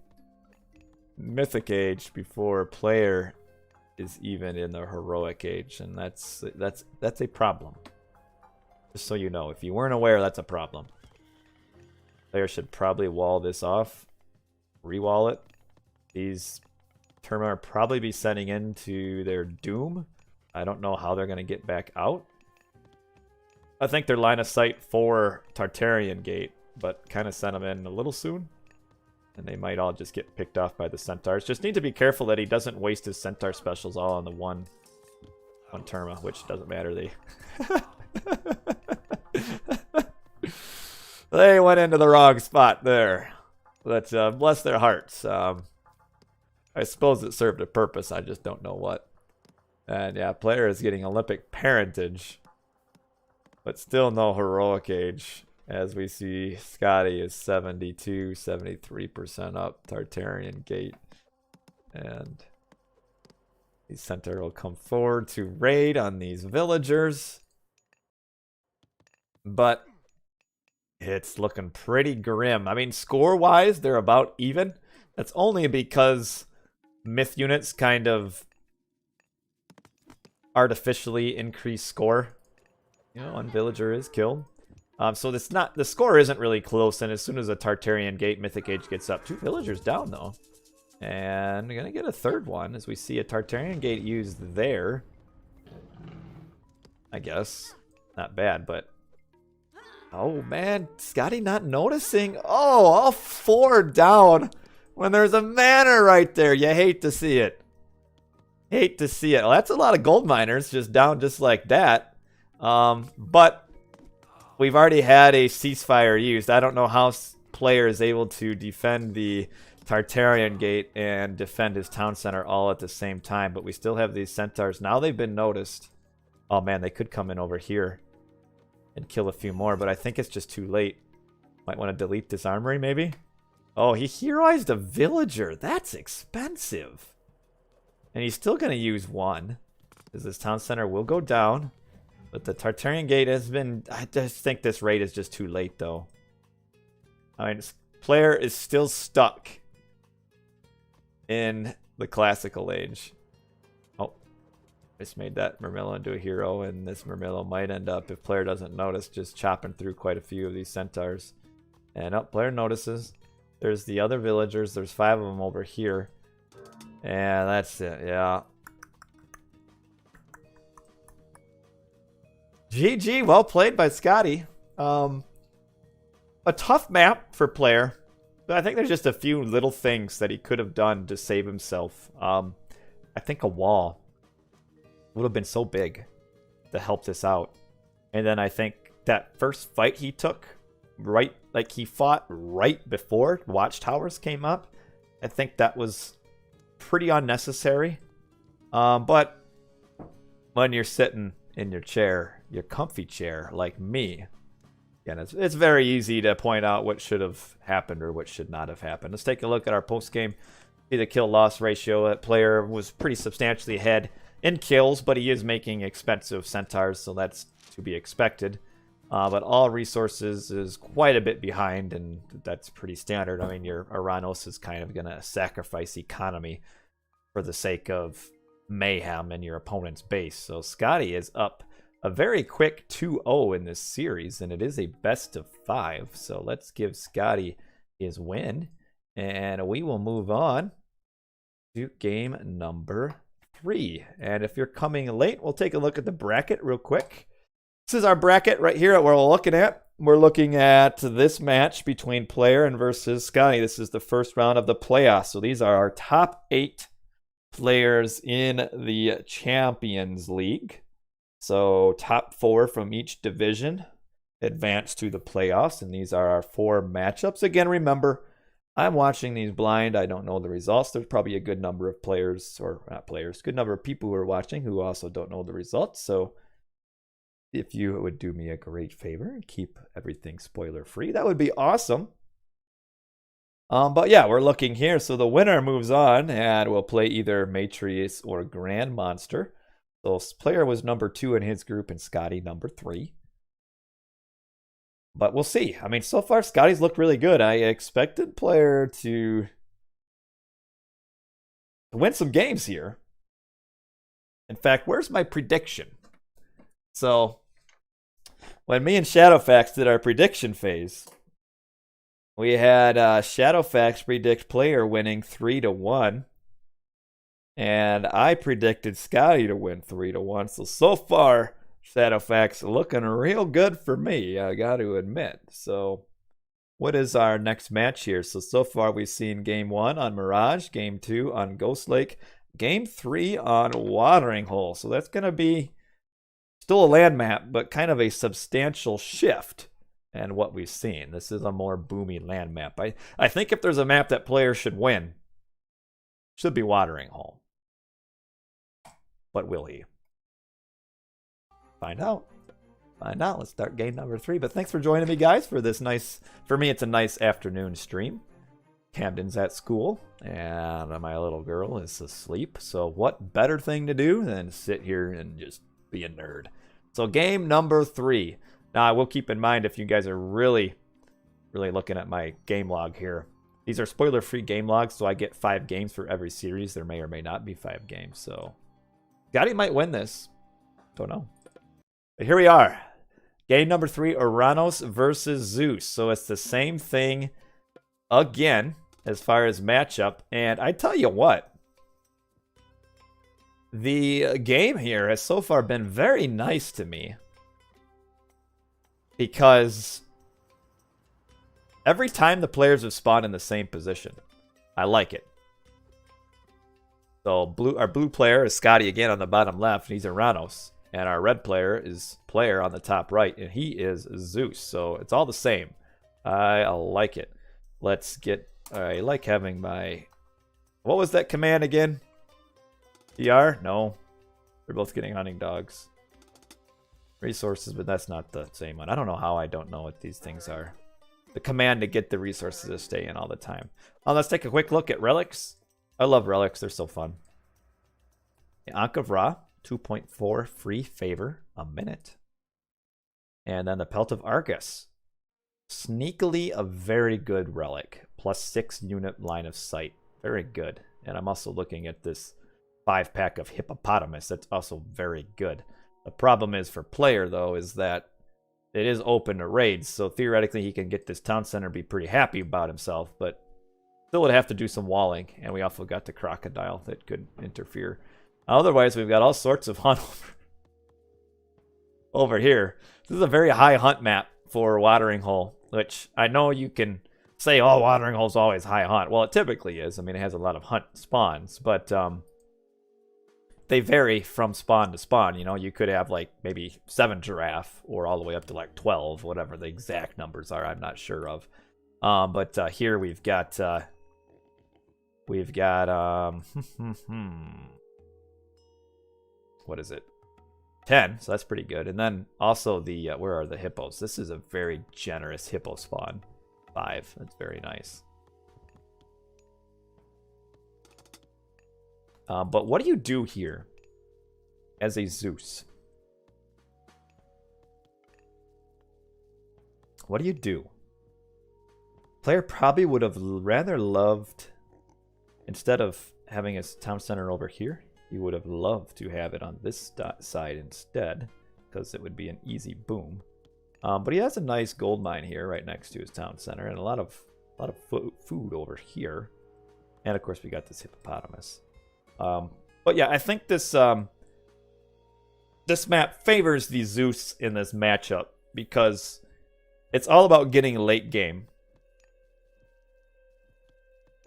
Mythic Age before player is even in the Heroic Age, and that's a problem. Just so you know, if you weren't aware, that's a problem. Player should probably wall this off, re-wall it. These Terma probably be sending into their doom. I don't know how they're going to get back out. I think they're line of sight for Tartarian Gate, but kind of sent them in a little soon. And they might all just get picked off by the Centaurs. Just need to be careful that he doesn't waste his Centaur specials all on the one Terma, which doesn't matter. They went into the wrong spot there. But bless their hearts. I suppose it served a purpose. I just don't know what. And yeah, player is getting Olympic parentage. But still no Heroic Age. As we see, Skady is 72, 73% up. Tartarian Gate. And the Centaur will come forward to raid on these villagers. But it's looking pretty grim. I mean, score-wise, they're about even. That's only because myth units kind of artificially increase score. You know, one villager is killed. So the score isn't really close, and as soon as a Tartarian Gate Mythic Age gets up, 2 villagers down though. And we're gonna get a third one as we see a Tartarian Gate used there. I guess. Not bad, but oh man, Skady not noticing. Oh, all 4 down when there's a mana right there. You hate to see it. Hate to see it. Well, that's a lot of gold miners just down just like that. But we've already had a ceasefire used. I don't know how player is able to defend the Tartarian Gate and defend his town center all at the same time, but we still have these Centaurs. Now they've been noticed. Oh man, they could come in over here and kill a few more, but I think it's just too late. Might want to delete this armory maybe. Oh, he heroized a villager. That's expensive. And he's still going to use 1. Because this town center will go down. But the Tartarian Gate has been... I just think this raid is just too late, though. I mean, this player is still stuck in the classical age. Oh, just made that Murmillo into a hero, and this Murmillo might end up, if player doesn't notice, just chopping through quite a few of these centaurs. And oh, player notices. There's the other villagers. There's 5 of them over here. And that's it, yeah. GG, well played by Skady. A tough map for player. But I think there's just a few little things that he could have done to save himself. I think a wall would have been so big to help this out. And then I think that first fight he took, right, like he fought right before watchtowers came up. I think that was pretty unnecessary. But when you're sitting in your chair, your comfy chair, like me, again, it's very easy to point out what should have happened or what should not have happened. Let's take a look at our post-game. See the kill-loss ratio. That player was pretty substantially ahead in kills, but he is making expensive centaurs, so that's to be expected. But all resources is quite a bit behind, and that's pretty standard. I mean, your Oranos is kind of going to sacrifice economy for the sake of mayhem in your opponent's base. So Skady is up a very quick 2-0 in this series, and it is a best of 5. So let's give Skady his win, and we will move on to game number 3. And if you're coming late, we'll take a look at the bracket real quick. This is our bracket right here that we're looking at. We're looking at this match between player and versus Skady. This is the first round of the playoffs. So these are our top 8 players in the Champions League. So top 4 from each division advance to the playoffs, and these are our 4 matchups. Again, remember, I'm watching these blind. I don't know the results. There's probably a good number of players, or not players, good number of people who are watching who also don't know the results. So if you would do me a great favor and keep everything spoiler free, that would be awesome. But yeah, we're looking here. So the winner moves on and will play either Matrius or Grand Monster. So player was number 2 in his group and Skady number 3. But we'll see. I mean, so far Skady's looked really good. I expected player to win some games here. In fact, where's my prediction? So when me and Shadowfax did our prediction phase, we had Shadowfax predict player winning 3-1. And I predicted Skady to win 3-1. So far, Shadowfax looking real good for me, I got to admit. So what is our next match here? So far we've seen game 1 on Mirage, game 2 on Ghost Lake, game 3 on Watering Hole. So that's going to be still a land map, but kind of a substantial shift in what we've seen. This is a more boomy land map. I think if there's a map that players should win, it should be Watering Hole. But will he? Find out. Find out. Let's start game number 3. But thanks for joining me, guys, for this nice, for me, it's a nice afternoon stream. Camden's at school, and my little girl is asleep. So what better thing to do than sit here and just be a nerd? So game number 3. Now, I will keep in mind, if you guys are really looking at my game log here, these are spoiler-free game logs, so I get 5 games for every series. There may or may not be 5 games, so Skady might win this. Don't know. But here we are. Game number 3, Oranos versus Zeus. So it's the same thing again as far as matchup. And I tell you what, the game here has so far been very nice to me, because every time the players have spawned in the same position, I like it. So our blue player is Skady again on the bottom left, and he's Oranos. And our red player is player on the top right, and he is Zeus. So it's all the same. I like it. Let's get... I like having my... What was that command again? PR? No. They're both getting hunting dogs. Resources, but that's not the same one. I don't know how I don't know what these things are. The command to get the resources to stay in all the time. Let's take a quick look at relics. I love relics. They're so fun. The Ankh of Ra, 2.4 free favor a minute. And then the Pelt of Argus. Sneakily a very good relic. +6 unit line of sight. Very good. And I'm also looking at this 5-pack of hippopotamus. That's also very good. The problem is for player, though, is that it is open to raids. So theoretically, he can get this town center and be pretty happy about himself. But still would have to do some walling. And we also got the crocodile that could interfere. Otherwise, we've got all sorts of hunt over here. This is a very high hunt map for Watering Hole, which I know you can say, oh, Watering Hole's always high hunt. Well, it typically is. I mean, it has a lot of hunt spawns, but they vary from spawn to spawn. You know, you could have like maybe 7 giraffe or all the way up to like 12, whatever the exact numbers are. I'm not sure of. But here we've got what is it? 10, so that's pretty good. And then also the where are the hippos? This is a very generous hippo spawn. 5. That's very nice. But what do you do here as a Zeus? What do you do? Player probably would have rather loved, instead of having his town center over here, he would have loved to have it on this side instead, because it would be an easy boom. But he has a nice gold mine here right next to his town center, and a lot of food over here. And of course we got this hippopotamus. But yeah, I think this this map favors the Zeus in this matchup because it's all about getting late game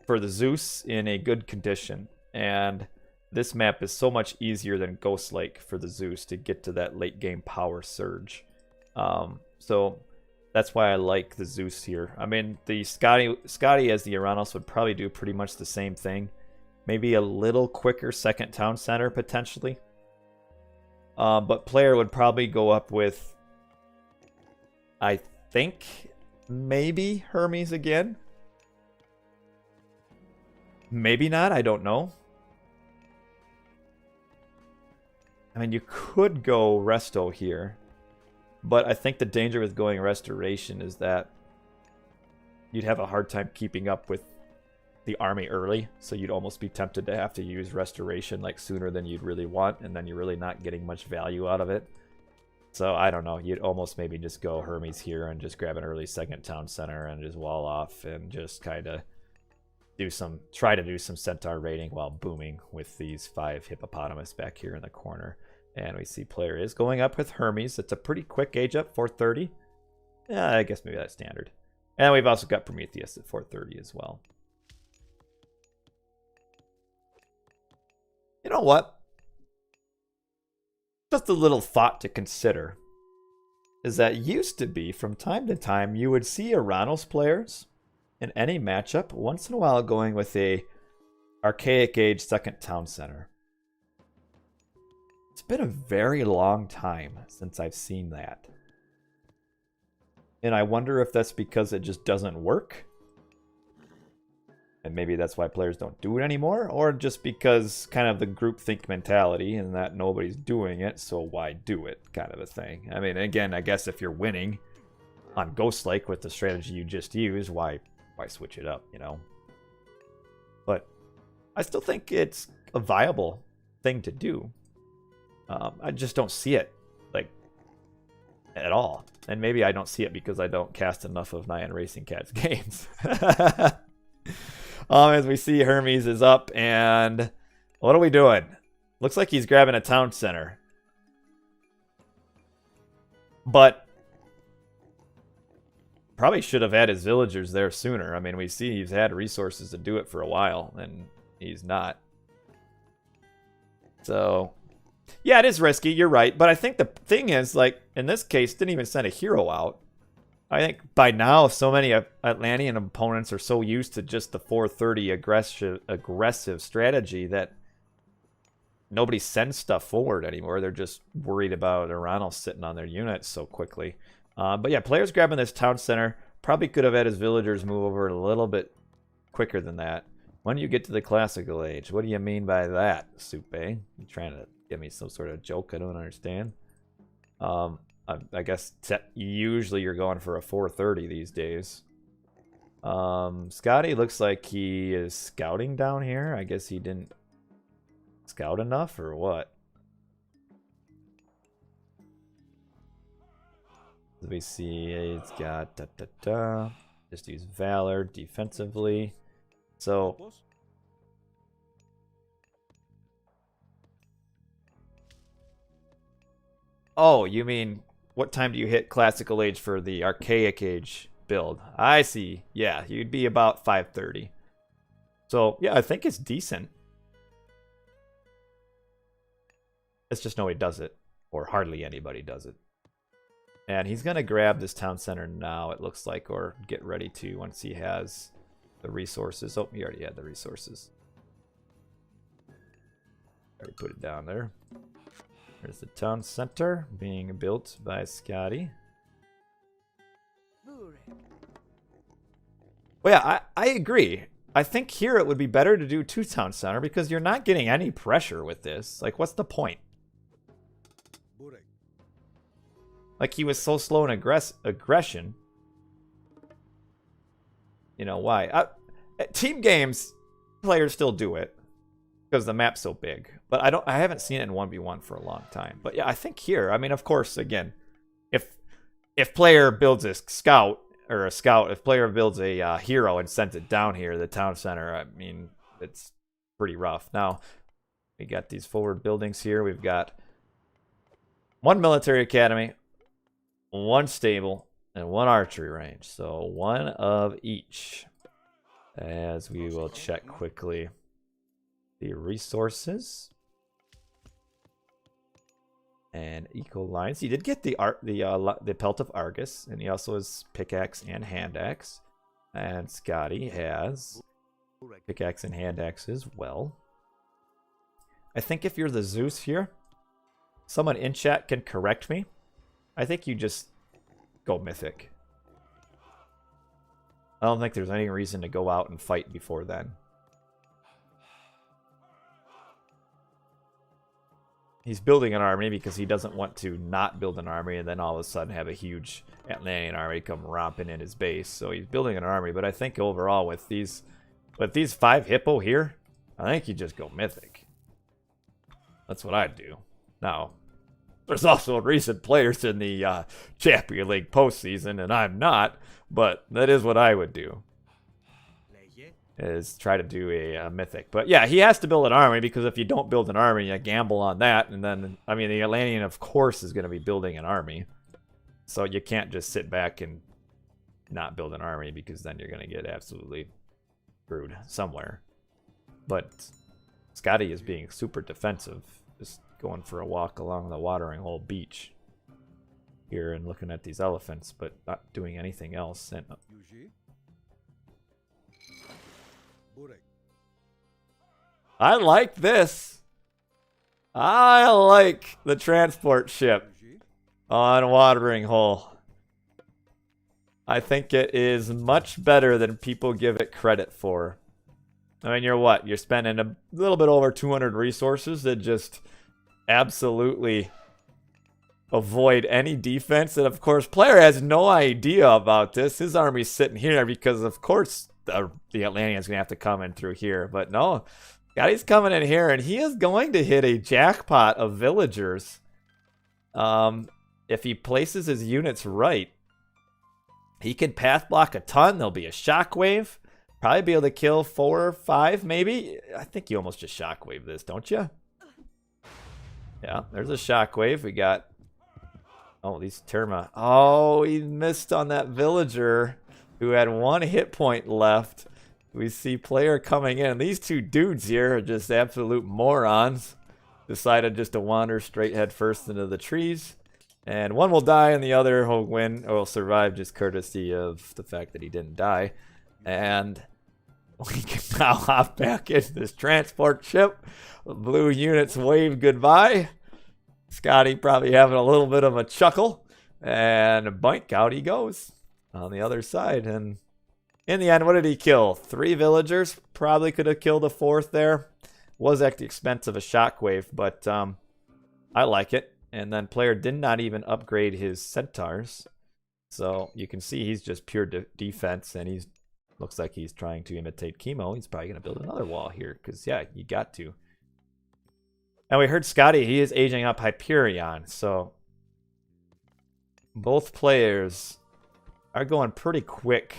for the Zeus in a good condition. And this map is so much easier than Ghost Lake for the Zeus to get to that late game power surge. So that's why I like the Zeus here. I mean, the Skady as the Oranos would probably do pretty much the same thing. Maybe a little quicker second town center, potentially. But player would probably go up with, I think, maybe Hermes again. Maybe not, I don't know. I mean, you could go Resto here. But I think the danger with going Restoration is that you'd have a hard time keeping up with the army early, so you'd almost be tempted to have to use Restoration like sooner than you'd really want, and then you're really not getting much value out of it. So I don't know, you'd almost maybe just go Hermes here and just grab an early second town center and just wall off and just kind of try to do some centaur raiding while booming with these 5 hippopotamus back here in the corner. And we see player is going up with Hermes. It's a pretty quick age up, 430. Yeah, I guess maybe that's standard. And we've also got Prometheus at 430 as well. You know what? Just a little thought to consider is that used to be, from time to time, you would see Oranos players in any matchup once in a while going with a archaic age second town center. It's been a very long time since I've seen that. And I wonder if that's because it just doesn't work. And maybe that's why players don't do it anymore. Or just because kind of the groupthink mentality and that nobody's doing it, so why do it kind of a thing. I mean, again, I guess if you're winning on Ghost Lake with the strategy you just used, why switch it up, you know? But I still think it's a viable thing to do. I just don't see it, like, at all. And maybe I don't see it because I don't cast enough of Nyan Racing Cat's games. As we see, Hermes is up, and what are we doing? Looks like he's grabbing a town center. But probably should have had his villagers there sooner. I mean, we see he's had resources to do it for a while, and he's not. So yeah, it is risky, you're right. But I think the thing is, like, in this case, didn't even send a hero out. I think by now, so many Atlantean opponents are so used to just the 430 aggressive strategy that nobody sends stuff forward anymore. They're just worried about Oranos sitting on their units so quickly. But yeah, players grabbing this town center probably could have had his villagers move over a little bit quicker than that. When you get to the classical age, what do you mean by that, Supe? You trying to give me some sort of joke I don't understand? I guess usually you're going for a 430 these days. Skady looks like he is scouting down here. I guess he didn't scout enough or what? Let me see. It's got just use Valor defensively. So oh, you mean what time do you hit classical age for the archaic age build? I see. Yeah, you'd be about 530. So yeah, I think it's decent. It's just nobody does it, or hardly anybody does it. And he's gonna grab this town center now, it looks like, or get ready to once he has the resources. Oh, he already had the resources. Already put it down there. There's the town center being built by Skady. Well, yeah, I agree. I think here it would be better to do 2 town center because you're not getting any pressure with this. Like, what's the point? Like, he was so slow in aggression. You know, why? Team games, players still do it because the map's so big. But I haven't seen it in 1v1 for a long time. But yeah, I think here, I mean, of course, again, if player builds a scout, if player builds a hero and sends it down here, the town center, I mean, it's pretty rough. Now, we got these forward buildings here. We've got 1 military academy, 1 stable, and 1 archery range. So 1 of each. As we will check quickly the resources and eco lines. He did get the pelt of Argus, and he also has pickaxe and hand axe. And Skady has pickaxe and hand axe as well. I think if you're the Zeus here, someone in chat can correct me. I think you just go mythic. I don't think there's any reason to go out and fight before then. He's building an army because he doesn't want to not build an army and then all of a sudden have a huge Atlantean army come romping in his base. So he's building an army, but I think overall with these 5 hippo here, I think you just go mythic. That's what I'd do. Now, there's also recent players in the Champion League postseason, and I'm not, but that is what I would do. Is try to do a mythic. But yeah, he has to build an army because if you don't build an army, you gamble on that. And then, I mean, the Atlantean, of course, is going to be building an army. So you can't just sit back and not build an army because then you're going to get absolutely screwed somewhere. But Skady is being super defensive. Just going for a walk along the watering hole beach here and looking at these elephants, but not doing anything else. And I like this. I like the transport ship on watering hole. I think it is much better than people give it credit for. I mean, you're spending a little bit over 200 resources to just absolutely avoid any defense. And of course, player has no idea about this. His army's sitting here because of course the Atlantean's gonna have to come in through here. But no, Skady's coming in here and he is going to hit a jackpot of villagers. If he places his units right, he can path block a ton. There'll be a shockwave. Probably be able to kill 4 or 5, maybe. I think you almost just shockwave this, don't you? Yeah, there's a shockwave. We got... Oh, these Terma. Oh, he missed on that villager who had 1 hit point left. We see player coming in. These 2 dudes here are just absolute morons. Decided just to wander straight head first into the trees. And one will die and the other will win or will survive just courtesy of the fact that he didn't die. And we can now hop back into this transport ship. The blue units wave goodbye. Skady probably having a little bit of a chuckle. And boink, out he goes on the other side. And in the end, what did he kill? 3 villagers. Probably could have killed a 4th there. Was at the expense of a shockwave, but I like it. And then player did not even upgrade his centaurs. So you can see he's just pure defense, and he's looks like he's trying to imitate Chemo. He's probably going to build another wall here because, yeah, you got to. And we heard Skady, he is aging up Hyperion. So both players are going pretty quick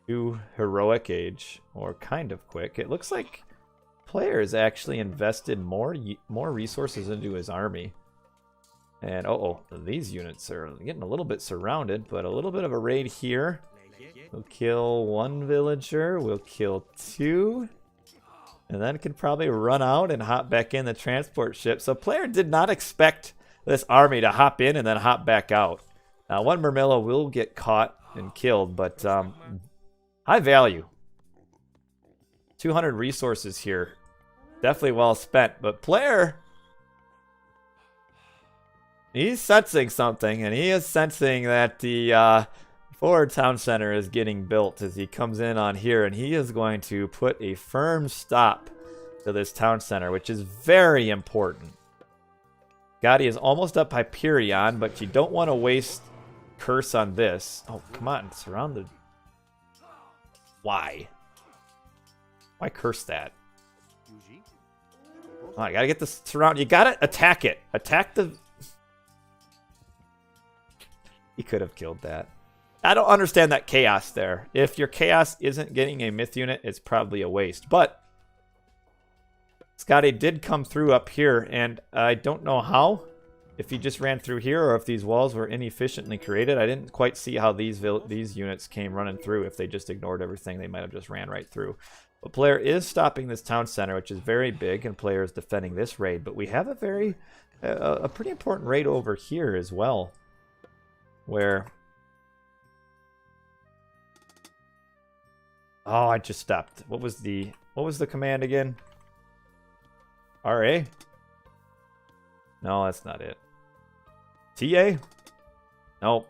to heroic age, or kind of quick. It looks like players actually invested more resources into his army. And these units are getting a little bit surrounded, but a little bit of a raid here. We'll kill one villager, we'll kill two, and then can probably run out and hop back in the transport ship. So player did not expect this army to hop in and then hop back out. Now one Murmillo will get caught and killed, but high value. 200 resources here. Definitely well spent, but player, he's sensing something, and he is sensing that the forward town center is getting built as he comes in on here, and he is going to put a firm stop to this town center, which is very important. Skady is almost up Hyperion, but you don't want to waste curse on this. Oh, come on, surround the... Why? Why curse that? Oh, I gotta get this surround. You gotta attack it. Attack the... He could have killed that. I don't understand that chaos there. If your chaos isn't getting a myth unit, it's probably a waste. But Skady did come through up here, and I don't know how. If he just ran through here, or if these walls were inefficiently created. I didn't quite see how these units came running through. If they just ignored everything, they might have just ran right through. But player is stopping this town center, which is very big, and player is defending this raid. But we have a pretty important raid over here as well, where... Oh, I just stopped. What was the command again? RA? No, that's not it. TA? Nope.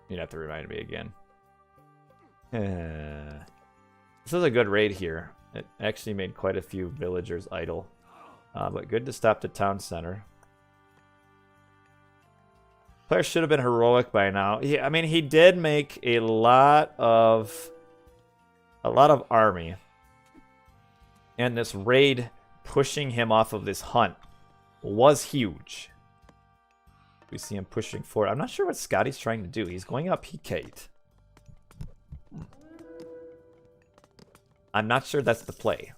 You'd have to remind me again. This is a good raid here. It actually made quite a few villagers idle. But good to stop the town center. Player should have been heroic by now. I mean, he did make a lot of army, and this raid pushing him off of this hunt was huge. We see him pushing forward. I'm not sure what Skady's trying to do. He's going up Hecate. I'm not sure that's the play,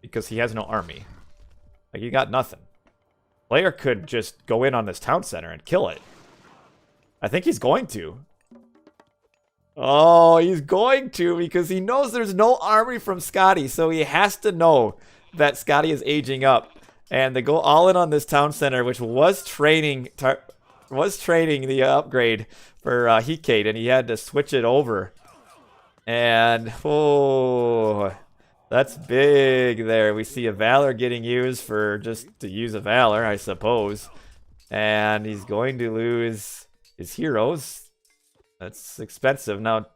because he has no army. Like, he got nothing. Player could just go in on this town center and kill it. I think he's going to. Oh, he's going to, because he knows there's no army from Skady, so he has to know that Skady is aging up. And they go all in on this town center, which was training the upgrade for Hecate, and he had to switch it over. And, oh, that's big there. We see a Valor getting used for just to use a Valor, I suppose. And he's going to lose his heroes. That's expensive. Now,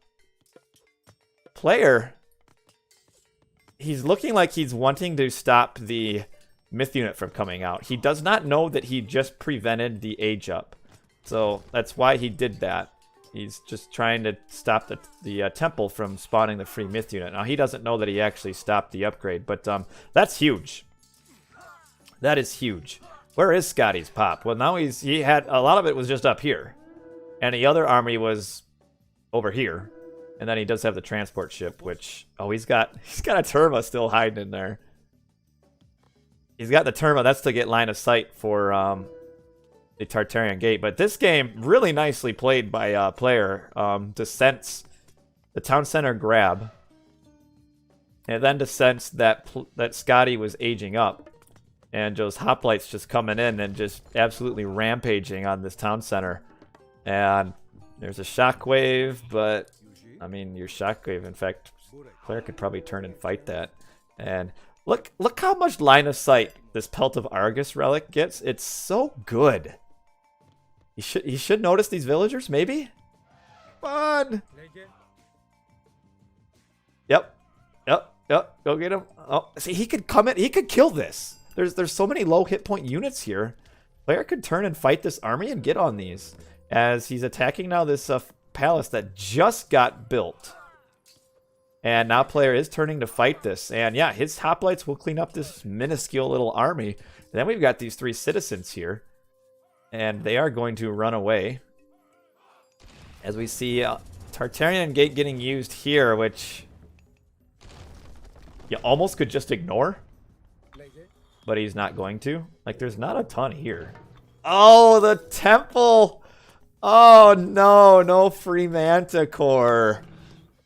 player, he's looking like he's wanting to stop the myth unit from coming out. He does not know that he just prevented the age up. So that's why he did that. He's just trying to stop the temple from spawning the free myth unit. Now, he doesn't know that he actually stopped the upgrade, but that's huge. That is huge. Where is Skady's pop? Well, now he had a lot of it was just up here. And the other army was over here. And then he does have the transport ship, which... Oh, he's got a Terma still hiding in there. He's got the Terma. That's to get line of sight for the Tartarian Gate. But this game, really nicely played by player to sense the town center grab. And then to sense that Skady was aging up. And those hoplites just coming in and just absolutely rampaging on this town center. And there's a shockwave, but I mean, your shockwave, in fact, player could probably turn and fight that. And look how much line of sight this Pelt of Argus relic gets. It's so good. You should notice these villagers, maybe? Come on. Yep. Go get him. Oh, see, he could come in. He could kill this. There's so many low hit point units here Player could turn and fight this army and get on these, as he's attacking now this palace that just got built. And now player is turning to fight this. And yeah, his hoplites will clean up this minuscule little army. And then we've got these 3 citizens here. And they are going to run away. As we see Tartarian Gate getting used here, which you almost could just ignore. But he's not going to. Like, there's not a ton here. Oh, the temple! Oh, no. No free Manticore.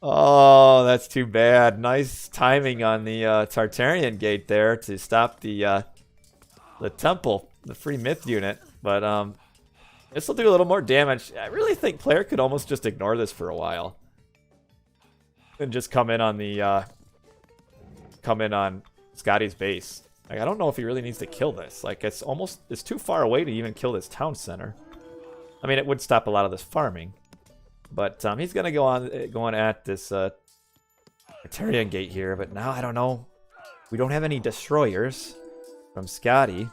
Oh, that's too bad. Nice timing on the Tartarian Gate there to stop the temple, the free myth unit. But this will do a little more damage. I really think player could almost just ignore this for a while. And just come in on the Skady's base. Like, I don't know if he really needs to kill this. Like, it's too far away to even kill this town center. I mean, it would stop a lot of this farming. But he's going to go on at this Tartarian Gate here. But now, I don't know. We don't have any destroyers from Skady.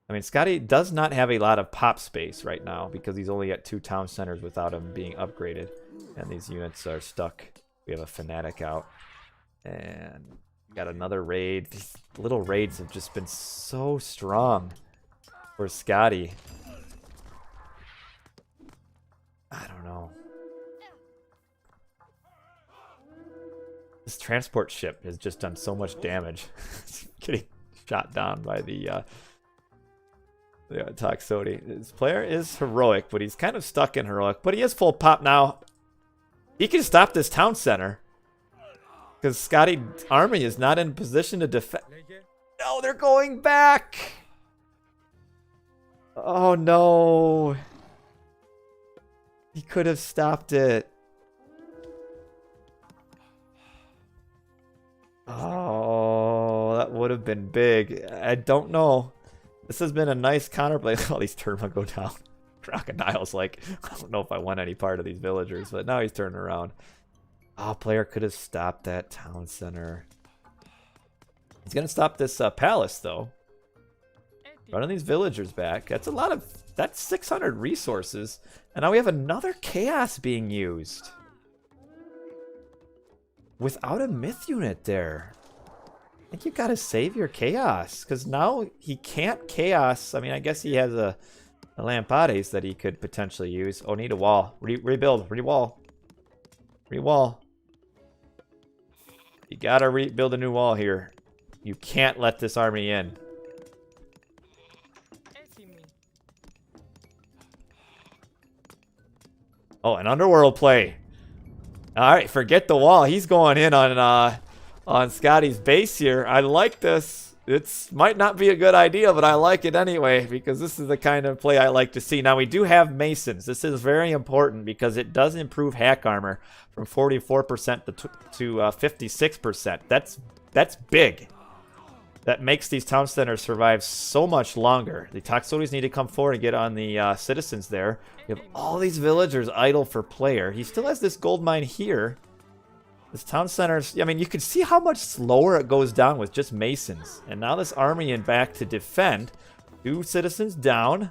I mean, Skady does not have a lot of pop space right now because he's only at 2 town centers without him being upgraded. And these units are stuck. We have a Fanatic out. And we got another raid. These little raids have just been so strong for Skady. I don't know. This transport ship has just done so much damage. It's getting shot down by the Toxodi. This player is heroic, but he's kind of stuck in heroic. But he is full pop now. He can stop this town center. Because Skady's army is not in position to defend. No, they're going back! Oh no. He could have stopped it. Oh, that would have been big. I don't know. This has been a nice counterplay. All these turns will go down. Crocodile's like, I don't know if I want any part of these villagers, but now he's turning around. Oh, player could have stopped that town center. He's going to stop this palace, though. Running these villagers back. That's a lot of... That's 600 resources. And now we have another chaos being used. Without a myth unit there. I think you got to save your chaos. Because now he can't chaos. I mean, I guess he has a Lampades that he could potentially use. Oh, need a wall. Rebuild. Re-wall. Re-wall. You got to rebuild a new wall here. You can't let this army in. Oh, an underworld play. Alright, forget the wall. He's going in on Skady's base here. I like this. It might not be a good idea, but I like it anyway, because this is the kind of play I like to see. Now, we do have Masons. This is very important because it does improve hack armor from 44% to 56%. That's big. That makes these town centers survive so much longer. The Toxodis need to come forward and get on the citizens there. We have all these villagers idle for player. He still has this gold mine here. This town center's... I mean, you can see how much slower it goes down with just Masons. And now this army in back to defend. 2 citizens down.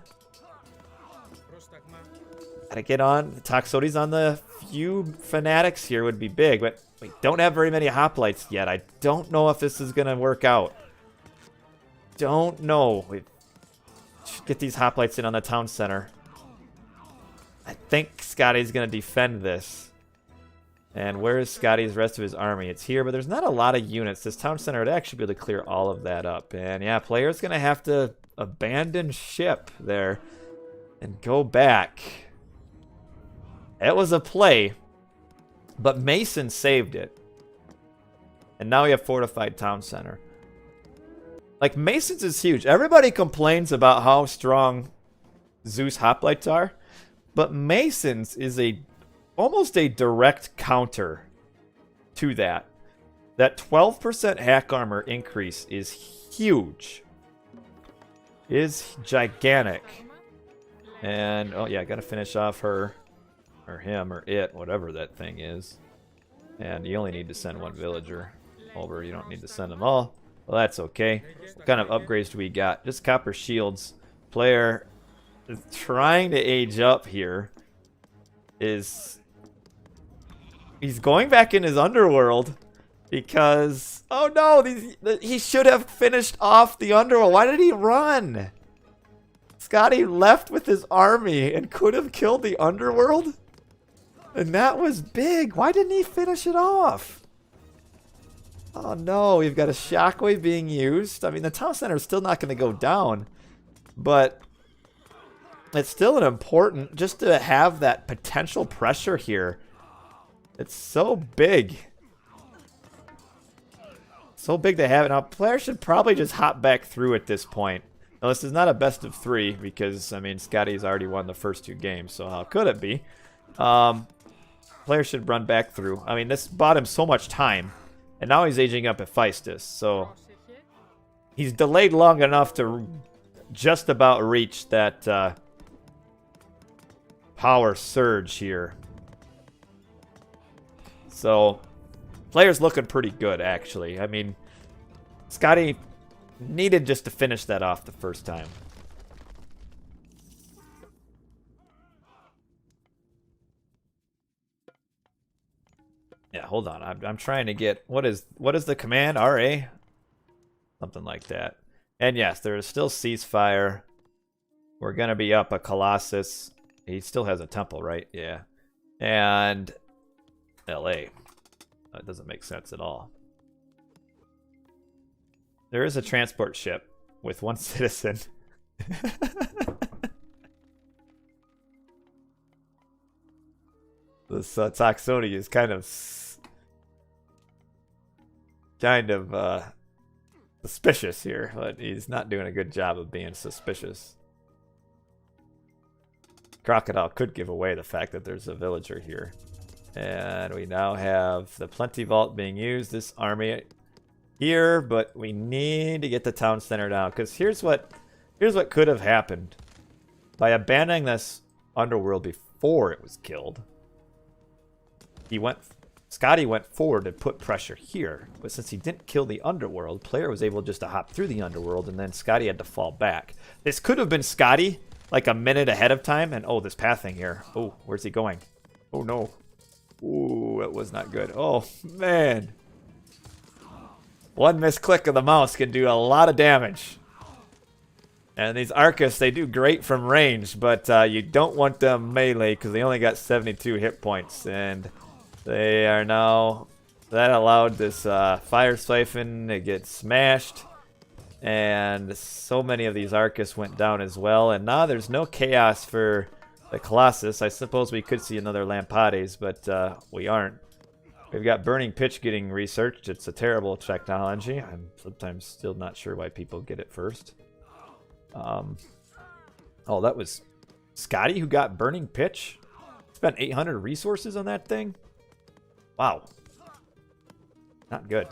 Gotta get on. The Toxodis on the few fanatics here would be big. But we don't have very many hoplites yet. I don't know if this is going to work out. Don't know. We should get these hoplites in on the town center. I think Skady's going to defend this. And where is Skady's rest of his army? It's here, but there's not a lot of units. This town center would actually be able to clear all of that up. And yeah, player's going to have to abandon ship there and go back. It was a play, but Mason saved it. And now we have fortified town center. Like, Masons is huge. Everybody complains about how strong Zeus hoplites are, but Masons is almost a direct counter to that. That 12% hack armor increase is huge. Is gigantic. And, oh yeah, I gotta finish off her, or him, or it, whatever that thing is. And you only need to send 1 villager over. You don't need to send them all. Well, that's okay. What kind of upgrades do we got? Just copper shields. Player is trying to age up here. He's going back in his underworld because, oh no, he should have finished off the underworld. Why did he run? Skady left with his army and could have killed the underworld? And that was big. Why didn't he finish it off? Oh no, we've got a shockwave being used. I mean, the town center is still not going to go down, but it's still an important, just to have that potential pressure here. It's so big. So big to have it. Now, players should probably just hop back through at this point. Now, this is not a best of 3 because, I mean, Skady's already won the first 2 games, so how could it be? Players should run back through. I mean, this bought him so much time. And now he's aging up at Feistus, so he's delayed long enough to just about reach that power surge here. So, player's looking pretty good, actually. I mean, Skady needed just to finish that off the first time. Yeah, hold on. I'm trying to get what is the command? RA? Something like that. And yes, there is still ceasefire. We're gonna be up a Colossus. He still has a temple, right? Yeah. And LA. That doesn't make sense at all. There is a transport ship with 1 citizen. This Toxoni is kind of suspicious here, but he's not doing a good job of being suspicious. Crocodile could give away the fact that there's a villager here. And we now have the Plenty Vault being used, this army here, but we need to get the town center down, because here's what could have happened. By abandoning this underworld before it was killed, Skady went forward to put pressure here, but since he didn't kill the underworld, player was able just to hop through the underworld, and then Skady had to fall back. This could have been Skady like a minute ahead of time, and oh, this pathing here. Oh, where's he going? Oh no. Ooh, that was not good. Oh man. One misclick of the mouse can do a lot of damage. And these Arcus, they do great from range, but you don't want them melee because they only got 72 hit points, and they are now, that allowed this fire siphon to get smashed, and so many of these Arcus went down as well, and now there's no chaos for the Colossus. I suppose we could see another Lampades, but we aren't. We've got Burning Pitch getting researched. It's a terrible technology. I'm sometimes still not sure why people get it first. Oh, that was Skady who got Burning Pitch? Spent 800 resources on that thing? Wow. Not good.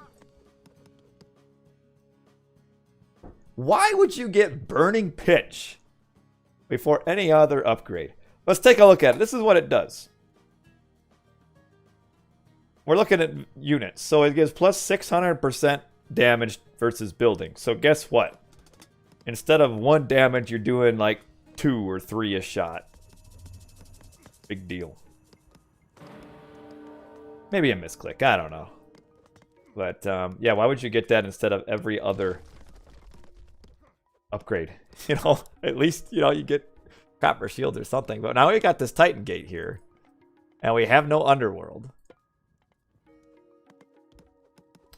Why would you get Burning Pitch before any other upgrade? Let's take a look at it. This is what it does. We're looking at units. So it gives plus 600% damage versus building. So guess what? Instead of 1 damage, you're doing like 2 or 3 a shot. Big deal. Maybe a misclick. I don't know. But yeah, why would you get that instead of every other upgrade? You know, at least, you know, you get copper shield or something. But now we got this Titan Gate here. And we have no underworld.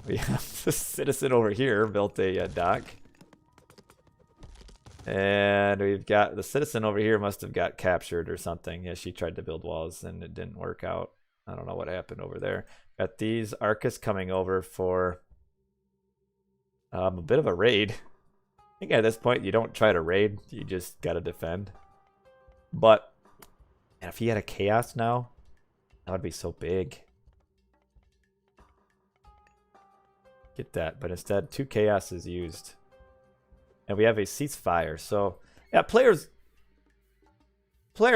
We have this citizen over here built a dock. And we've got the citizen over here must have got captured or something. Yeah, she tried to build walls and it didn't work out. I don't know what happened over there. Got these Arcus coming over for a bit of a raid. I think at this point you don't try to raid, you just gotta defend. But if he had a chaos now, that would be so big. Get that, but instead 2 chaos is used. And we have a ceasefire, so yeah, players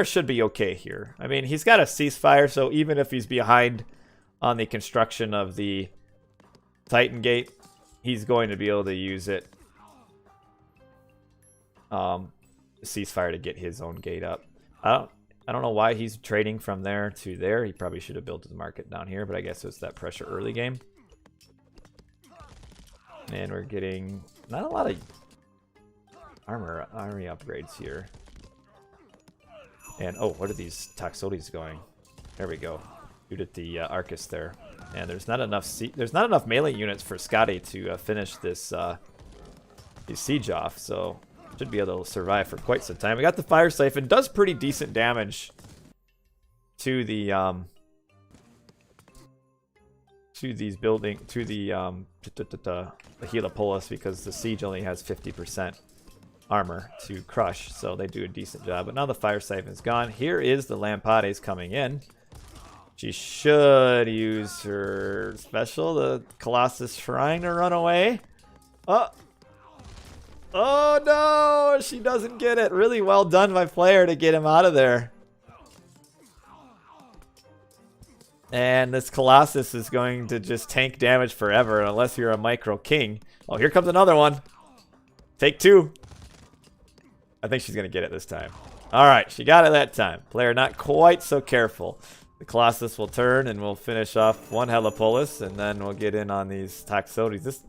should be okay here. I mean, he's got a ceasefire, so even if he's behind on the construction of the Titan Gate, he's going to be able to use it. Ceasefire to get his own gate up. I don't know why he's trading from there to there. He probably should have built his market down here, but I guess it's that pressure early game. And we're getting not a lot of army upgrades here. And oh, what are these Toxotes going? There we go. Shoot at the Arcus there. And there's not enough melee units for Skady to finish this siege off, so should be able to survive for quite some time. We got the Fire Siphon, does pretty decent damage to the Heliopolis, because the siege only has 50% armor to crush, so they do a decent job. But now the Fire Siphon is gone. Here is the Lampades coming in. She should use her special, the Colossus trying to run away. Oh no, she doesn't get it. Really well done by player to get him out of there. And this Colossus is going to just tank damage forever unless you're a micro king. Oh, here comes another one. Take two. I think she's going to get it this time. All right, she got it that time. Player not quite so careful. The Colossus will turn and we'll finish off one Heliopolis, and then we'll get in on these Toxotes. This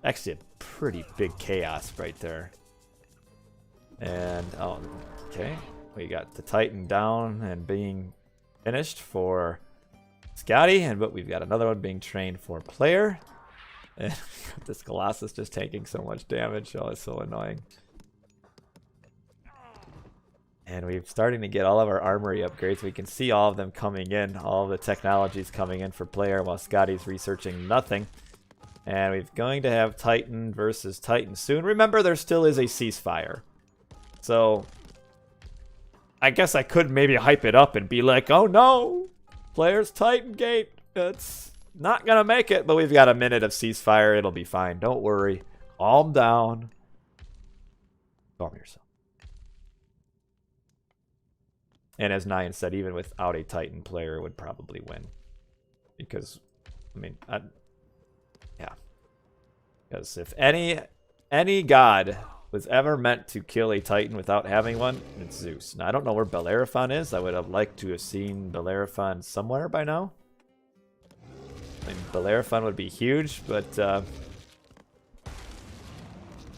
actually a pretty big chaos right there. And oh, okay, we got the Titan down and being finished for Skady, but we've got another one being trained for player. And this Colossus just taking so much damage. Oh, it's so annoying. And we're starting to get all of our armory upgrades. We can see all of them coming in, all of the technologies coming in for player, while Skady's researching nothing. And we're going to have Titan versus Titan soon. Remember, there still is a ceasefire. So I guess I could maybe hype it up and be like, oh no, player's Titan gate. It's not going to make it, but we've got a minute of ceasefire. It'll be fine. Don't worry. Calm down. Calm yourself. And as Nyan said, even without a Titan, player would probably win. Because, I mean, yeah. Because if any god was ever meant to kill a Titan without having one, it's Zeus. Now, I don't know where Bellerophon is. I would have liked to have seen Bellerophon somewhere by now. I mean, Bellerophon would be huge, but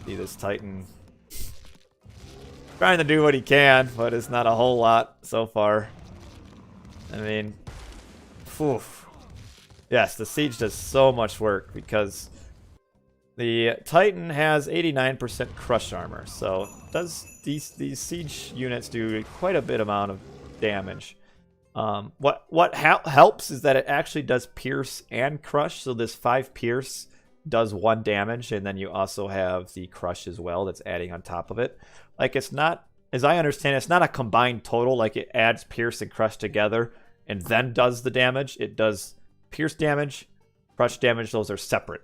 see this Titan trying to do what he can, but it's not a whole lot so far. I mean, oof. Yes, the siege does so much work because the Titan has 89% crush armor, so does these siege units do quite a bit amount of damage. What helps is that it actually does pierce and crush, so this 5 pierce does 1 damage, and then you also have the crush as well that's adding on top of it. Like, it's not, as I understand, it's not a combined total, like it adds pierce and crush together and then does the damage. It does pierce damage, crush damage, those are separate.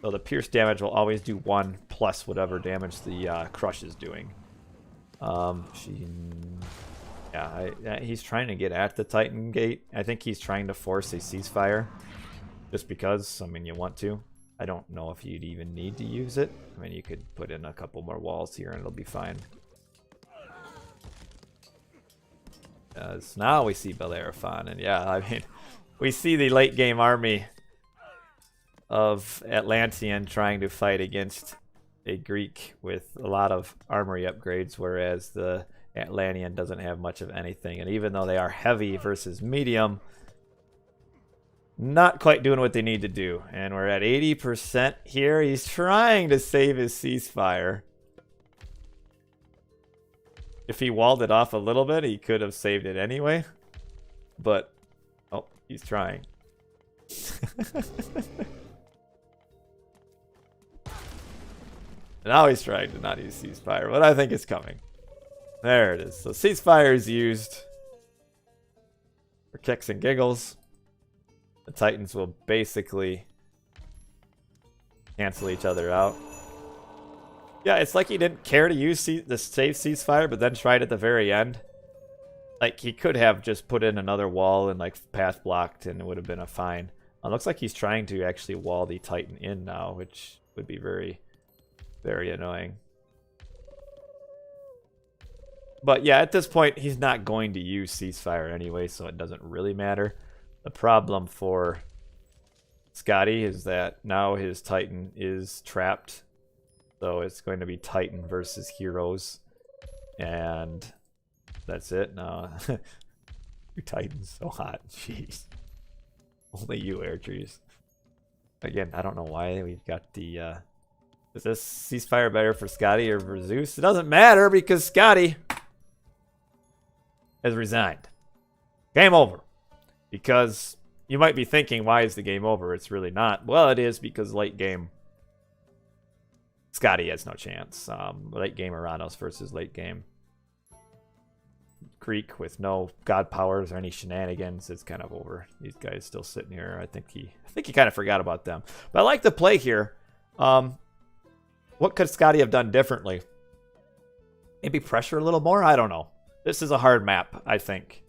So the pierce damage will always do 1 plus whatever damage the crush is doing. He's trying to get at the Titan gate. I think he's trying to force a ceasefire just because, I mean, you want to. I don't know if you'd even need to use it. I mean, you could put in a couple more walls here and it'll be fine. So now we see Bellerophon, and yeah, I mean, we see the late game army of Atlantean trying to fight against a Greek with a lot of armory upgrades, whereas the Atlantean doesn't have much of anything. And even though they are heavy versus medium, not quite doing what they need to do. And we're at 80% here. He's trying to save his ceasefire. If he walled it off a little bit, he could have saved it anyway. But, oh, he's trying. Now he's trying to not use ceasefire, but I think it's coming. There it is. So ceasefire is used for kicks and giggles. The Titans will basically cancel each other out. Yeah, it's like he didn't care to use the save ceasefire, but then tried at the very end. Like, he could have just put in another wall and, like, path blocked, and it would have been a fine. Looks like he's trying to actually wall the Titan in now, which would be very, very annoying. But yeah, at this point, he's not going to use Ceasefire anyway, so it doesn't really matter. The problem for Skady is that now his Titan is trapped. So it's going to be Titan versus Heroes. And that's it. No. Your Titan's so hot. Jeez. Only you, Airtrees. Again, I don't know why we've got the... is this Ceasefire better for Skady or for Zeus? It doesn't matter because Skady has resigned. Game over. Because you might be thinking, why is the game over? It's really not. Well, it is because late game, Skady has no chance. Late game Oranos versus late game Greek with no god powers or any shenanigans. It's kind of over. These guys still sitting here. I think he kind of forgot about them. But I like the play here. What could Skady have done differently? Maybe pressure a little more? I don't know. This is a hard map, I think.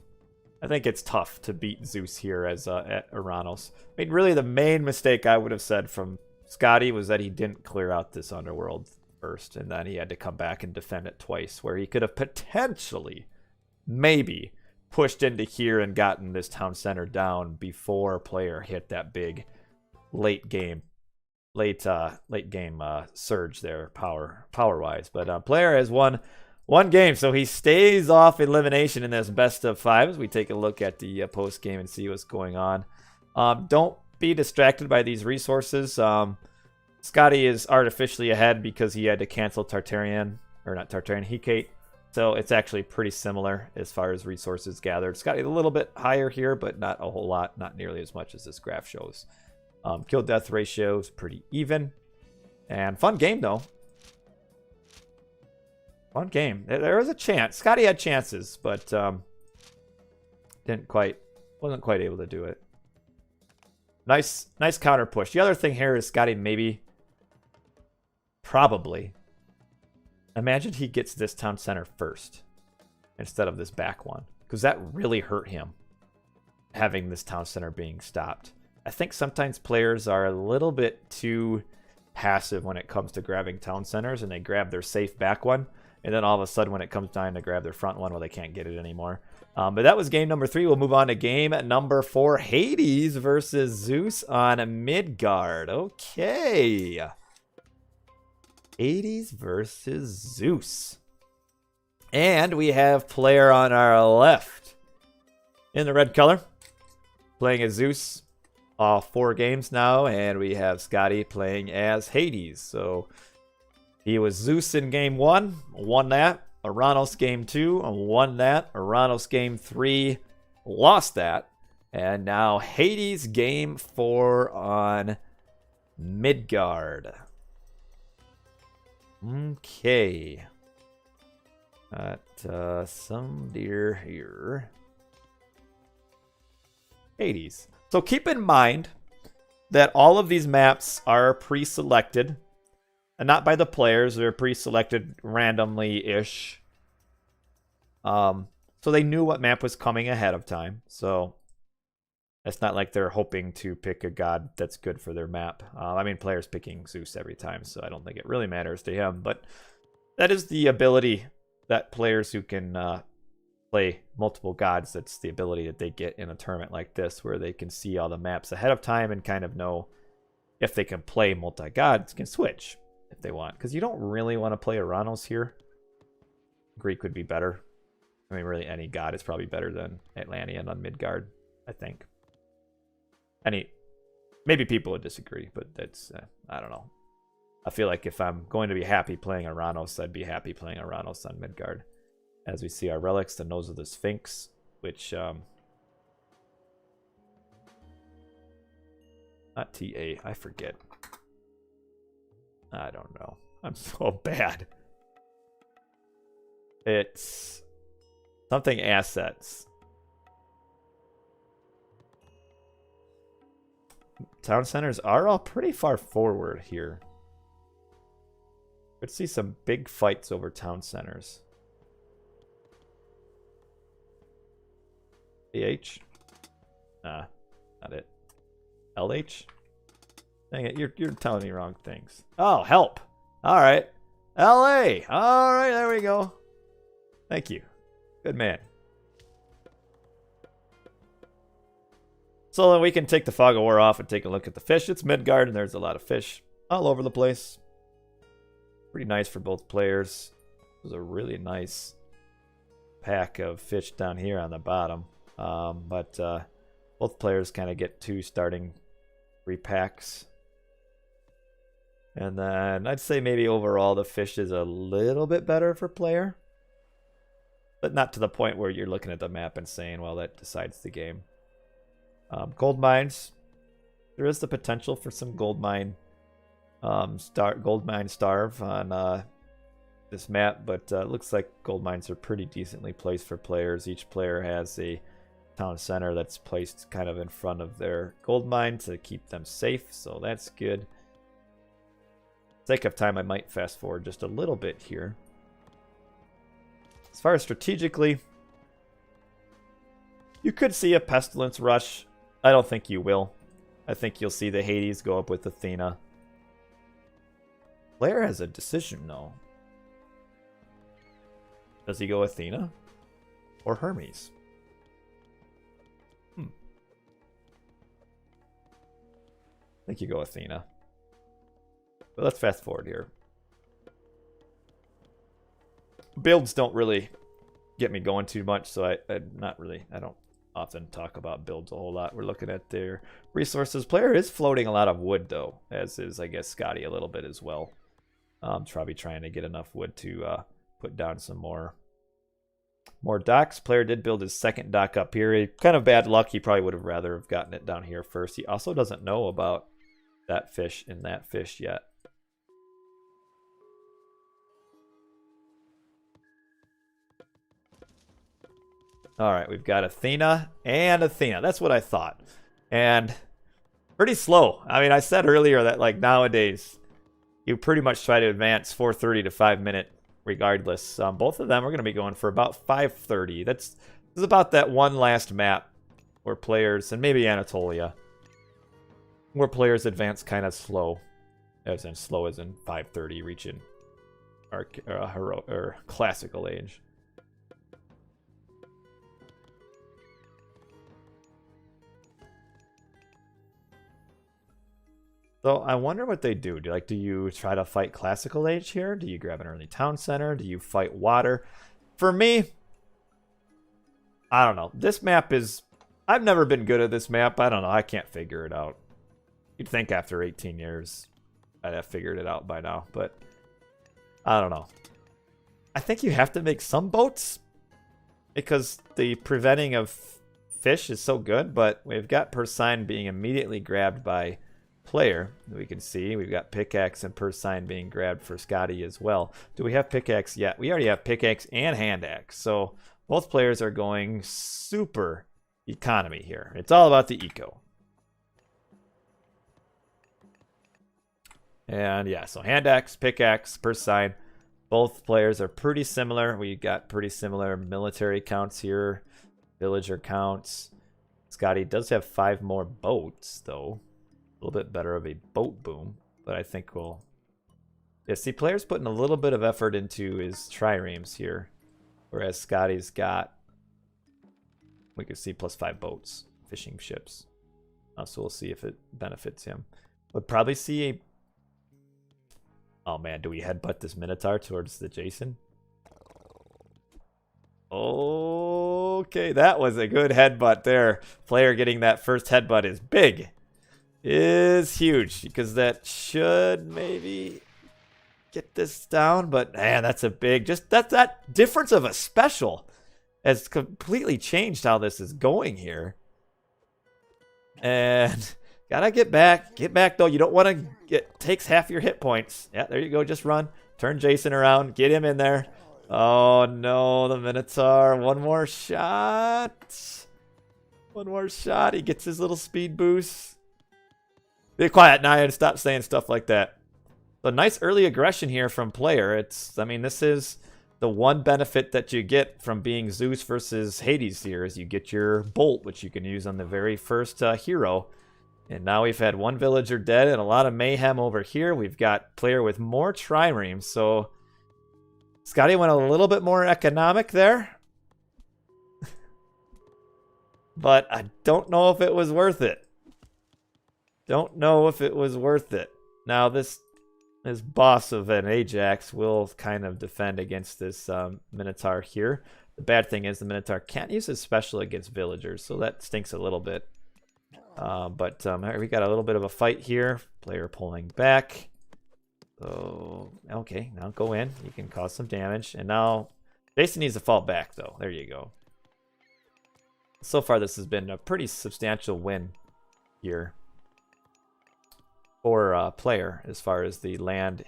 I think it's tough to beat Zeus here as at Oranos. I mean, really the main mistake I would have said from Skady was that he didn't clear out this underworld first, and then he had to come back and defend it twice, where he could have potentially, maybe, pushed into here and gotten this town center down before player hit that big late game surge there power wise. But player has won one game, so he stays off elimination in this best of 5 as we take a look at the post game and see what's going on. Don't be distracted by these resources. Skady is artificially ahead because he had to cancel Tartarian, or not Tartarian, Hecate. So it's actually pretty similar as far as resources gathered. Skady a little bit higher here, but not a whole lot, not nearly as much as this graph shows. Kill death ratio is pretty even. And fun game though. Fun game. There was a chance. Skady had chances, but wasn't quite able to do it. Nice counter push. The other thing here is Skady probably. Imagine he gets this town center first instead of this back one, because that really hurt him, having this town center being stopped. I think sometimes players are a little bit too passive when it comes to grabbing town centers, and they grab their safe back one, and then all of a sudden when it comes time to grab their front one, well, they can't get it anymore. But that was game number 3. We'll move on to game number 4. Hades versus Zeus on Midgard. Okay. Hades versus Zeus. And we have player on our left in the red color playing as Zeus. All 4 games now, and we have Skady playing as Hades. So he was Zeus in game 1, won that. Oranos game 2, won that. Oranos game 3, lost that. And now Hades game 4 on Midgard. Okay. Got some deer here. Hades. So keep in mind that all of these maps are pre-selected. And not by the players. They're pre-selected randomly-ish. So they knew what map was coming ahead of time. So it's not like they're hoping to pick a god that's good for their map. I mean, players picking Zeus every time, so I don't think it really matters to him. But that is the ability that players who can play multiple gods, that's the ability that they get in a tournament like this, where they can see all the maps ahead of time and kind of know if they can play multi-gods, can switch if they want. Because you don't really want to play Oranos here. Greek would be better. I mean, really, any god is probably better than Atlantean on Midgard, I think. Maybe people would disagree, but that's, I don't know. I feel like if I'm going to be happy playing Oranos, I'd be happy playing Oranos on Midgard. As we see our relics, the Nose of the Sphinx, which, not TA, I forget. I don't know. I'm so bad. It's something assets. Town centers are all pretty far forward here. Could see some big fights over town centers. PH? Nah, not it. LH? Dang it, you're telling me wrong things. Oh, help. All right. LA. All right, there we go. Thank you. Good man. So then we can take the fog of war off and take a look at the fish. It's Midgard, and there's a lot of fish all over the place. Pretty nice for both players. It was a really nice pack of fish down here on the bottom. But both players kind of get 2 starting 3 packs. And then I'd say maybe overall the fish is a little bit better for player. But not to the point where you're looking at the map and saying, well, that decides the game. Gold mines. There is the potential for some gold mine starve on this map, but it looks like gold mines are pretty decently placed for players. Each player has a town center that's placed kind of in front of their gold mine to keep them safe, so that's good. For the sake of time, I might fast forward just a little bit here. As far as strategically, you could see a pestilence rush. I don't think you will. I think you'll see the Hades go up with Athena. Player has a decision, though. Does he go Athena or Hermes? I think you go Athena. But let's fast forward here. Builds don't really get me going too much, so I don't often talk about builds a whole lot. We're looking at their resources. Player is floating a lot of wood, though, as is, I guess, Skady a little bit as well. Probably trying to get enough wood to put down some more docks. Player did build his second dock up here. Kind of bad luck. He probably would have rather have gotten it down here first. He also doesn't know about that fish and that fish yet. All right, we've got Athena and Athena. That's what I thought. And pretty slow. I mean, I said earlier that, like, nowadays, you pretty much try to advance 4:30 to 5 minute regardless. Both of them are going to be going for about 5:30. This is about that one last map where players, and maybe Anatolia, where players advance kind of slow. As in slow as in 5:30, reaching our classical age. So I wonder what they do. Do you try to fight classical age here? Do you grab an early town center? Do you fight water? For me, I don't know. This map is... I've never been good at this map. I don't know. I can't figure it out. You'd think after 18 years I'd have figured it out by now, but I don't know. I think you have to make some boats because the preventing of fish is so good, but we've got Persine being immediately grabbed by player. We can see we've got pickaxe and Persine being grabbed for Skady as well. Do we have pickaxe yet? We already have pickaxe and hand axe, so both players are going super economy here. It's all about the eco. And yeah, so hand axe, pickaxe, Persine. Both players are pretty similar. We got pretty similar military counts here, villager counts. Skady does have 5 more boats, though. A little bit better of a boat boom, but I think we'll... Yeah, see, player's putting a little bit of effort into his triremes here, whereas Skady's got, we can see, +5 boats, fishing ships. So we'll see if it benefits him. We'll probably see a... Oh man, do we headbutt this Minotaur towards the Jason? Okay, that was a good headbutt there. Player getting that first headbutt is big. Is huge, because that should maybe get this down, but man, that's a big, just that difference of a special has completely changed how this is going here. And gotta get back though. You don't want to get, takes half your hit points. Yeah, there you go, just run, turn Jason around, get him in there. Oh no, the Minotaur, one more shot, he gets his little speed boost. Be quiet, Nyan. Stop saying stuff like that. So nice early aggression here from player. I mean, this is the one benefit that you get from being Zeus versus Hades here is you get your bolt, which you can use on the very first hero. And now we've had one villager dead and a lot of mayhem over here. We've got player with more triremes. So Skady went a little bit more economic there. But I don't know if it was worth it. Don't know if it was worth it. Now this boss of an Ajax will kind of defend against this Minotaur here. The bad thing is the Minotaur can't use his special against villagers, so that stinks a little bit. But we got a little bit of a fight here. Player pulling back. So, okay, now go in. You can cause some damage. And now Jason needs to fall back, though. There you go. So far, this has been a pretty substantial win here for player as far as the land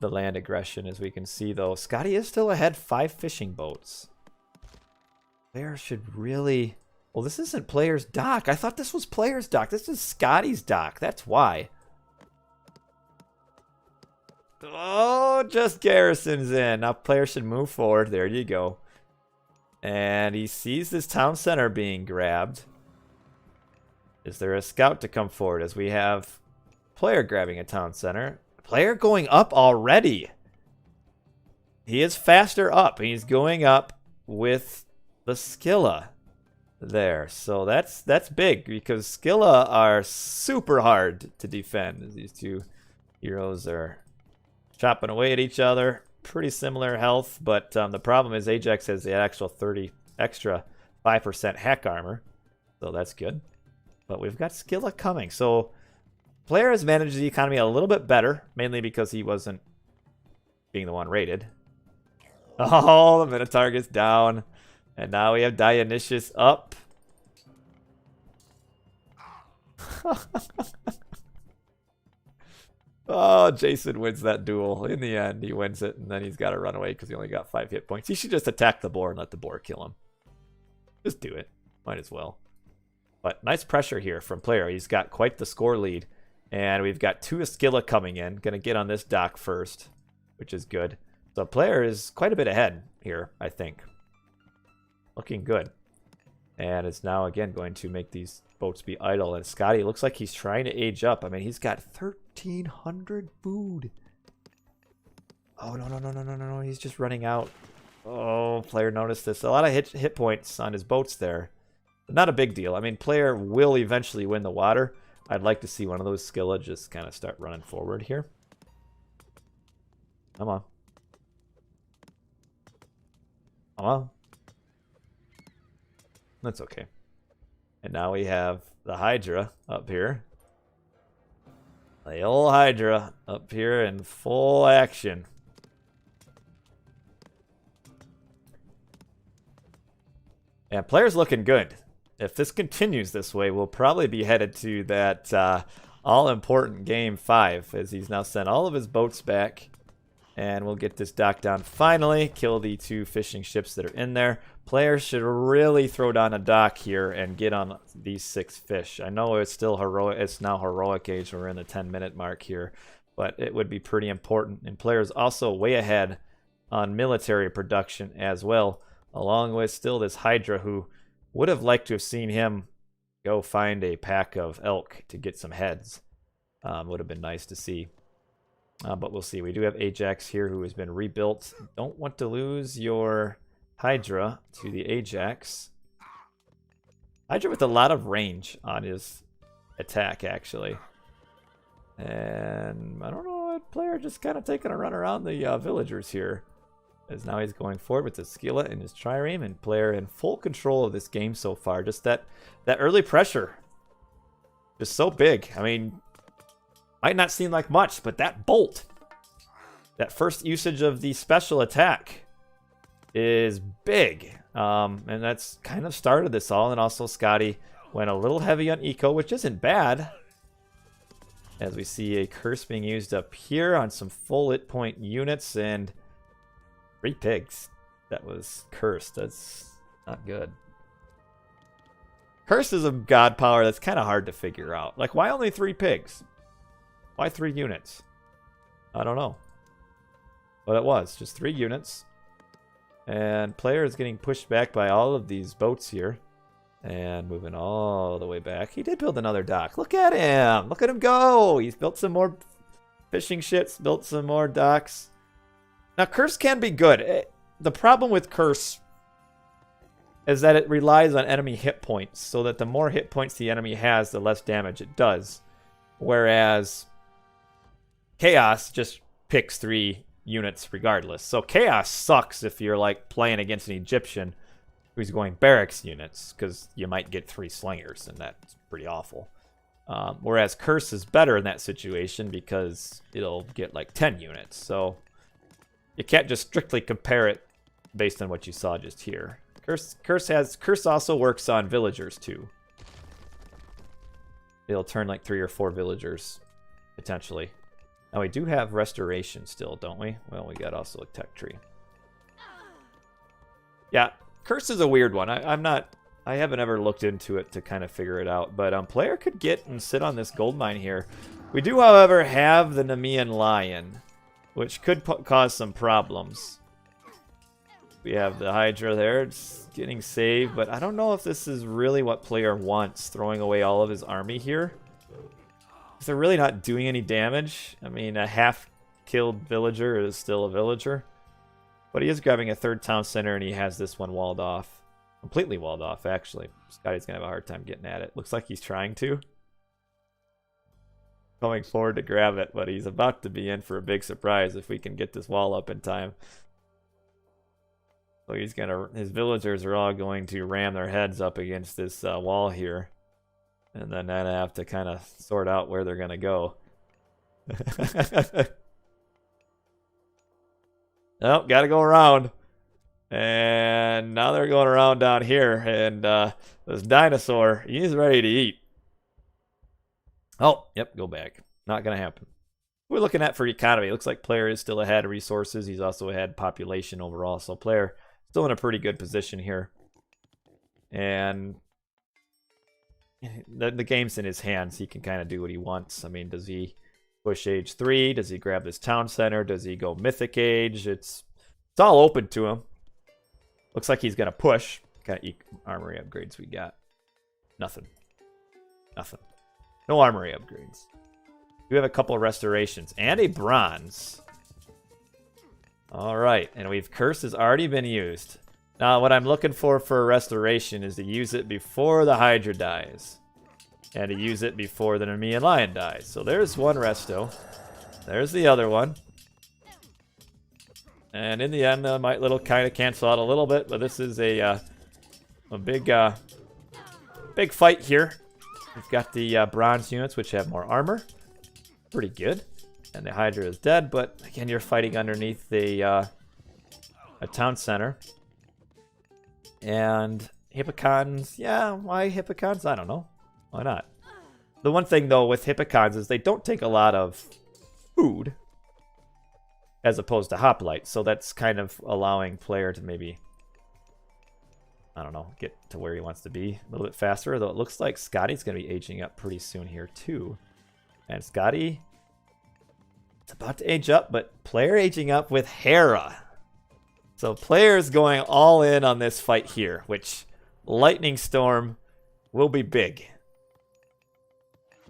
aggression. As we can see, though, Skady is still ahead 5 fishing boats. Player should really... Well, this isn't player's dock. I thought this was player's dock. This is Skady's dock. That's why. Oh, just garrisons in. Now player should move forward. There you go. And he sees this town center being grabbed. Is there a scout to come forward as we have player grabbing a town center? Player going up already. He is faster up. He's going up with the Scylla there. So that's big because Scylla are super hard to defend. These two heroes are chopping away at each other. Pretty similar health, but the problem is Ajax has the actual 30 extra 5% hack armor. So that's good. But we've got Scylla coming. So player has managed the economy a little bit better, mainly because he wasn't being the one raided. Oh, the Minotaur gets down. And now we have Dionysius up. Oh, Jason wins that duel. In the end, he wins it, and then he's got to run away because he only got 5 hit points. He should just attack the boar and let the boar kill him. Just do it. Might as well. But nice pressure here from player. He's got quite the score lead. And we've got 2 Scylla coming in. Going to get on this dock first, which is good. So player is quite a bit ahead here, I think. Looking good. And it's now again going to make these boats be idle. And Skady looks like he's trying to age up. I mean, he's got 1,300 food. Oh, no. He's just running out. Oh, player noticed this. A lot of hit points on his boats there. But not a big deal. I mean, player will eventually win the water. I'd like to see one of those Scylla just kind of start running forward here. Come on. Come on. That's okay. And now we have the Hydra up here. The old Hydra up here in full action. And player's looking good. If this continues this way, we'll probably be headed to that all-important game 5, as he's now sent all of his boats back. And we'll get this dock down finally, kill the 2 fishing ships that are in there. Players should really throw down a dock here and get on these 6 fish. I know it's still heroic. It's now heroic age. We're in the 10-minute mark here, but it would be pretty important. And players also way ahead on military production as well, along with still this Hydra who would have liked to have seen him go find a pack of elk to get some heads. Would have been nice to see. But we'll see. We do have Ajax here who has been rebuilt. Don't want to lose your Hydra to the Ajax. Hydra with a lot of range on his attack, actually. And I don't know, player just kind of taking a run around the villagers here. As now he's going forward with the Scylla and his trireme, and player in full control of this game so far. Just that early pressure. Just so big. I mean, might not seem like much, but that bolt, that first usage of the special attack is big. And that's kind of started this all. And also Skady went a little heavy on eco, which isn't bad. As we see a curse being used up here on some full hit point units and 3 pigs. That was cursed. That's not good. Curse is a god power that's kind of hard to figure out. Like, why only 3 pigs? Why 3 units? I don't know. But it was just 3 units. And player is getting pushed back by all of these boats here. And moving all the way back. He did build another dock. Look at him. Look at him go. He's built some more fishing ships, built some more docks. Now, Curse can be good. The problem with Curse is that it relies on enemy hit points, so that the more hit points the enemy has, the less damage it does. Whereas Chaos just picks 3 units regardless. So Chaos sucks if you're like playing against an Egyptian who's going barracks units, because you might get 3 slingers, and that's pretty awful. Whereas Curse is better in that situation because it'll get like 10 units. So you can't just strictly compare it based on what you saw just here. Curse also works on villagers too. It'll turn like 3 or 4 villagers potentially. Now we do have restoration still, don't we? Well, we got also a tech tree. Yeah, Curse is a weird one. I haven't ever looked into it to kind of figure it out, but player could get and sit on this gold mine here. We do, however, have the Nemean Lion, which could cause some problems. We have the Hydra there, it's getting saved, but I don't know if this is really what player wants, throwing away all of his army here. They're really not doing any damage. I mean, a half-killed villager is still a villager. But he is grabbing a 3rd town center, and he has this one walled off. Completely walled off, actually. Skady's going to have a hard time getting at it. Looks like he's trying to. Going forward to grab it, but he's about to be in for a big surprise if we can get this wall up in time. So he's gonna, his villagers are all going to ram their heads up against this wall here. And then I have to kind of sort out where they're going to go. Oh, got to go around. And now they're going around down here. And this dinosaur, he's ready to eat. Oh, yep, go back. Not going to happen. What we're looking at for economy. It looks like player is still ahead of resources. He's also ahead population overall. So player still in a pretty good position here. And the game's in his hands. He can kind of do what he wants. I mean, does he push age 3? Does he grab this town center? Does he go mythic age? It's all open to him. Looks like he's going to push. What kind of armory upgrades we got? Nothing. Nothing. No armory upgrades. We have a couple of restorations and a bronze. All right, and Curse has already been used. Now, what I'm looking for a restoration is to use it before the Hydra dies. And to use it before the Nemean Lion dies. So there's one resto. There's the other one. And in the end, might kind of cancel out a little bit. But this is a big fight here. We've got the bronze units, which have more armor. Pretty good. And the Hydra is dead. But again, you're fighting underneath a town center. And Hippocons, yeah, why Hippocons? I don't know. Why not? The one thing, though, with Hippocons is they don't take a lot of food as opposed to Hoplites. So that's kind of allowing player to maybe, I don't know, get to where he wants to be a little bit faster. Though it looks like Skady's going to be aging up pretty soon here, too. And Skady, it's about to age up, but player aging up with Hera. So player's going all in on this fight here, which Lightning Storm will be big.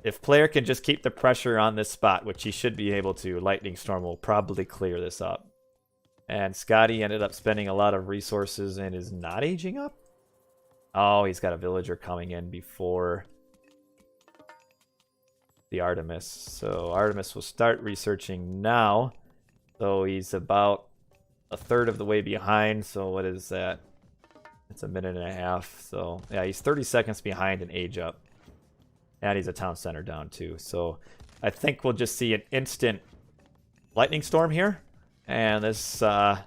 If player can just keep the pressure on this spot, which he should be able to, Lightning Storm will probably clear this up. And Skady ended up spending a lot of resources and is not aging up. Oh, he's got a villager coming in before the Artemis. So Artemis will start researching now. So he's about a third of the way behind. So what is that? It's a minute and a half. So yeah, he's 30 seconds behind in age up. And he's a town center down too. So I think we'll just see an instant lightning storm here. And this army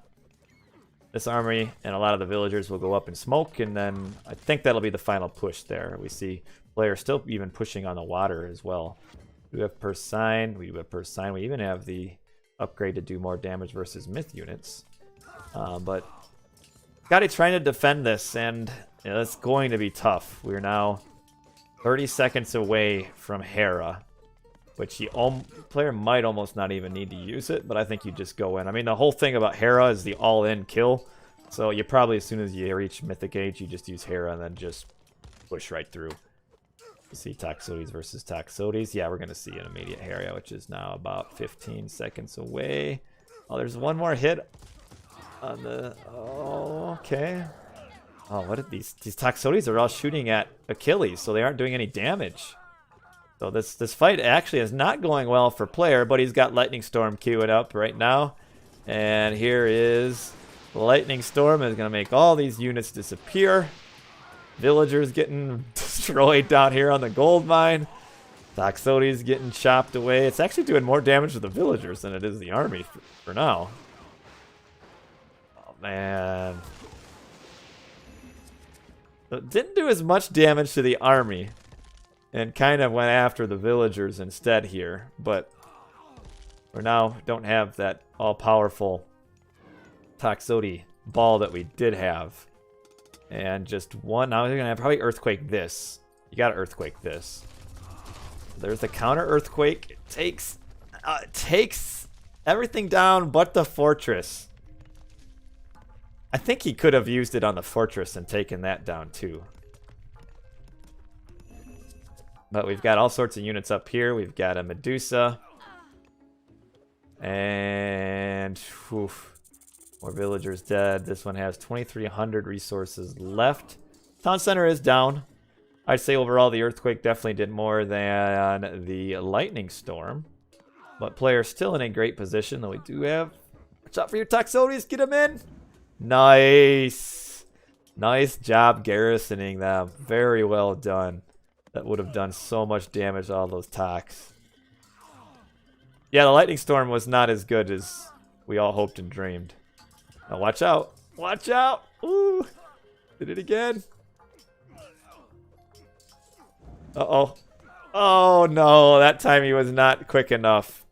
and a lot of the villagers will go up in smoke. And then I think that'll be the final push there. We see players still even pushing on the water as well. We have per sign. We do have per sign. We even have the upgrade to do more damage versus myth units. But Skady trying to defend this, and you know, it's going to be tough. We're now 30 seconds away from Hera, which player might almost not even need to use it, but I think you just go in. I mean, the whole thing about Hera is the all-in kill. So you probably, as soon as you reach Mythic Age, you just use Hera and then just push right through. You see Toxotes versus Toxotes. Yeah, we're going to see an immediate area, which is now about 15 seconds away. Oh, there's one more hit on the... Oh, okay. Oh, what are these Toxotes are all shooting at Achilles, so they aren't doing any damage. So this fight actually is not going well for player, but he's got Lightning Storm queuing up right now. And here is Lightning Storm is going to make all these units disappear. Villagers getting destroyed down here on the gold mine. Toxotes getting chopped away. It's actually doing more damage to the villagers than it is the army for now. Oh, man. So it didn't do as much damage to the army. And kind of went after the villagers instead here. But we now don't have that all-powerful Toxote ball that we did have. And just one. Now we're going to have probably Earthquake this. You got to Earthquake this. There's the counter Earthquake. It takes everything down but the fortress. I think he could have used it on the fortress and taken that down too. But we've got all sorts of units up here. We've got a Medusa. And... Oof. More villagers dead. This one has 2,300 resources left. Town center is down. I'd say overall the Earthquake definitely did more than the Lightning Storm. But player's still in a great position, though we do have... Watch out for your Toxotes. Get them in. Nice. Nice job garrisoning them. Very well done. That would have done so much damage to all those Tox. Yeah, the Lightning Storm was not as good as we all hoped and dreamed. Now watch out. Watch out. Ooh. Did it again. Uh-oh. Oh, no. That time he was not quick enough.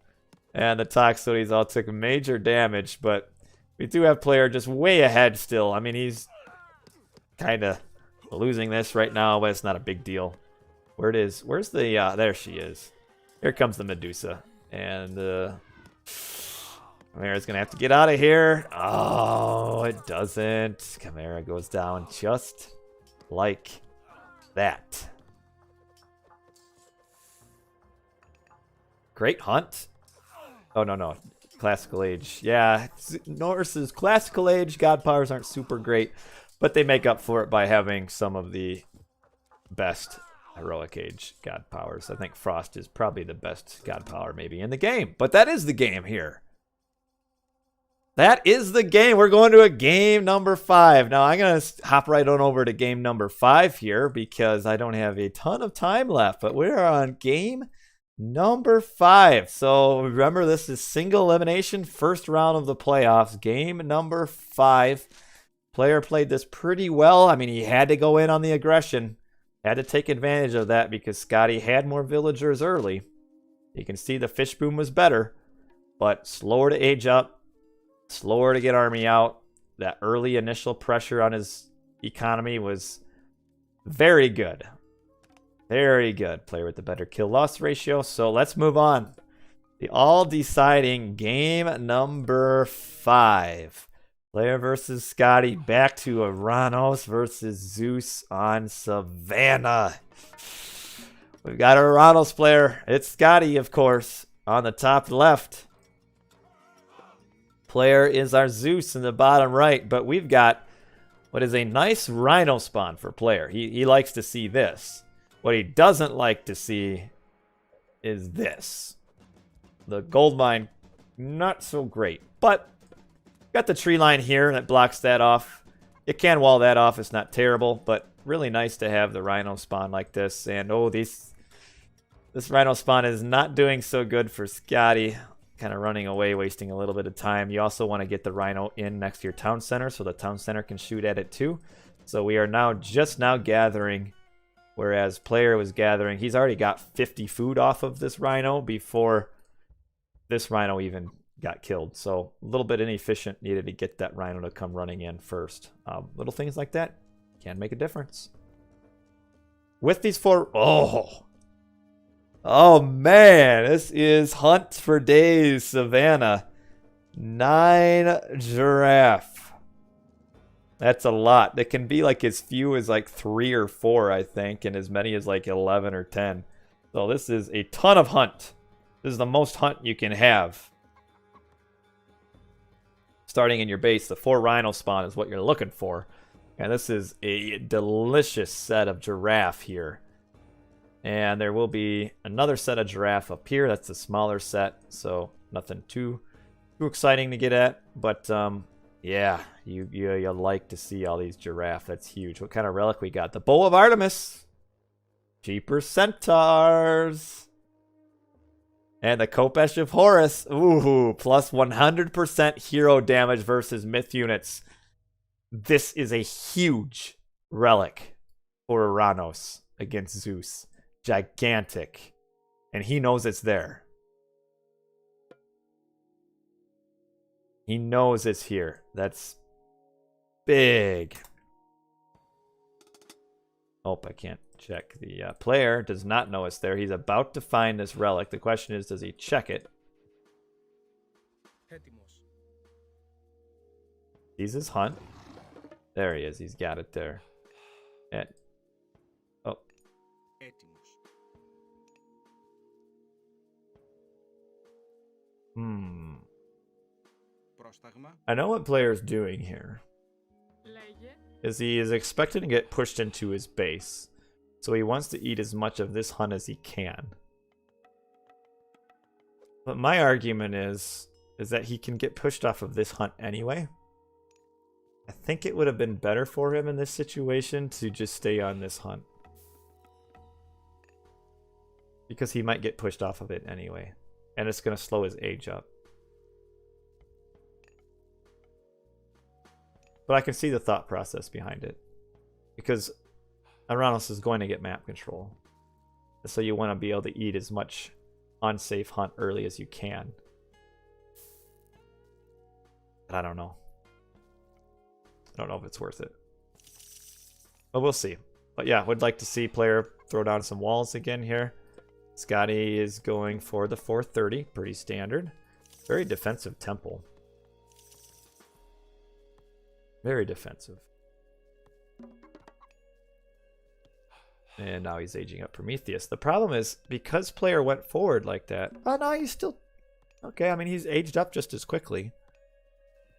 And the Toxotes all took major damage. But we do have player just way ahead still. I mean, he's kind of losing this right now, but it's not a big deal. Where it is? Where's the... there she is. Here comes the Medusa. And Chimera's going to have to get out of here. Oh, it doesn't. Chimera goes down just like that. Great hunt. Oh, no. Classical Age. Yeah, Norse's Classical Age god powers aren't super great, but they make up for it by having some of the best Heroic Age god powers. I think Frost is probably the best god power maybe in the game, but that is the game here. That is the game. We're going to a game number 5. Now, I'm going to hop right on over to game number 5 here because I don't have a ton of time left, but we're on game number 5. So remember, this is single elimination, first round of the playoffs, game number 5. Player played this pretty well. I mean, he had to go in on the aggression. Had to take advantage of that because Skady had more villagers early. You can see the fish boom was better, but slower to age up, slower to get army out. That early initial pressure on his economy was very good. Very good. Player with the better kill-loss ratio. So let's move on. The all-deciding game number 5. Player versus Skady. Back to Oranos versus Zeus on Savannah. We've got our Oranos player. It's Skady, of course, on the top left. Player is our Zeus in the bottom right, but we've got what is a nice Rhino spawn for player. He likes to see this. What he doesn't like to see is this. The gold mine, not so great, but got the tree line here that blocks that off. You can wall that off. It's not terrible, but really nice to have the Rhino spawn like this. And oh, this Rhino spawn is not doing so good for Skady. Kind of running away, wasting a little bit of time. You also want to get the Rhino in next to your town center so the town center can shoot at it too. So we are now just now gathering, whereas player was gathering. He's already got 50 food off of this Rhino before this Rhino even got killed. So a little bit inefficient, needed to get that Rhino to come running in first. Little things like that can make a difference. With these 4... Oh man, this is Hunt for Days, Savannah. 9 giraffe. That's a lot. It can be like as few as like 3 or 4, I think, and as many as like 11 or 10. So this is a ton of hunt. This is the most hunt you can have. Starting in your base, the 4 rhino spawn is what you're looking for. And this is a delicious set of giraffe here. And there will be another set of giraffe up here. That's the smaller set, so nothing too exciting to get at. But yeah, you like to see all these giraffe. That's huge. What kind of relic we got? The Bow of Artemis. Cheaper centaurs. And the Kopesh of Horus. Ooh, plus 100% hero damage versus myth units. This is a huge relic for Oranos against Zeus. Gigantic. And he knows it's there. He knows it's here. That's big. Oh, I can't check. The player does not know it's there. He's about to find this relic. The question is, does he check it? He's his hunt. There he is. He's got it there. And, oh. I know what player's doing here. Is he is expected to get pushed into his base. So he wants to eat as much of this hunt as he can. But my argument is that he can get pushed off of this hunt anyway. I think it would have been better for him in this situation to just stay on this hunt. Because he might get pushed off of it anyway. And it's going to slow his age up. But I can see the thought process behind it. Because Oranos is going to get map control. So you want to be able to eat as much unsafe hunt early as you can. But I don't know. I don't know if it's worth it. But we'll see. But yeah, would like to see player throw down some walls again here. Skady is going for the 430. Pretty standard. Very defensive temple. Very defensive. And now he's aging up Prometheus. The problem is, because player went forward like that... Oh, no, he's still... Okay, I mean, he's aged up just as quickly.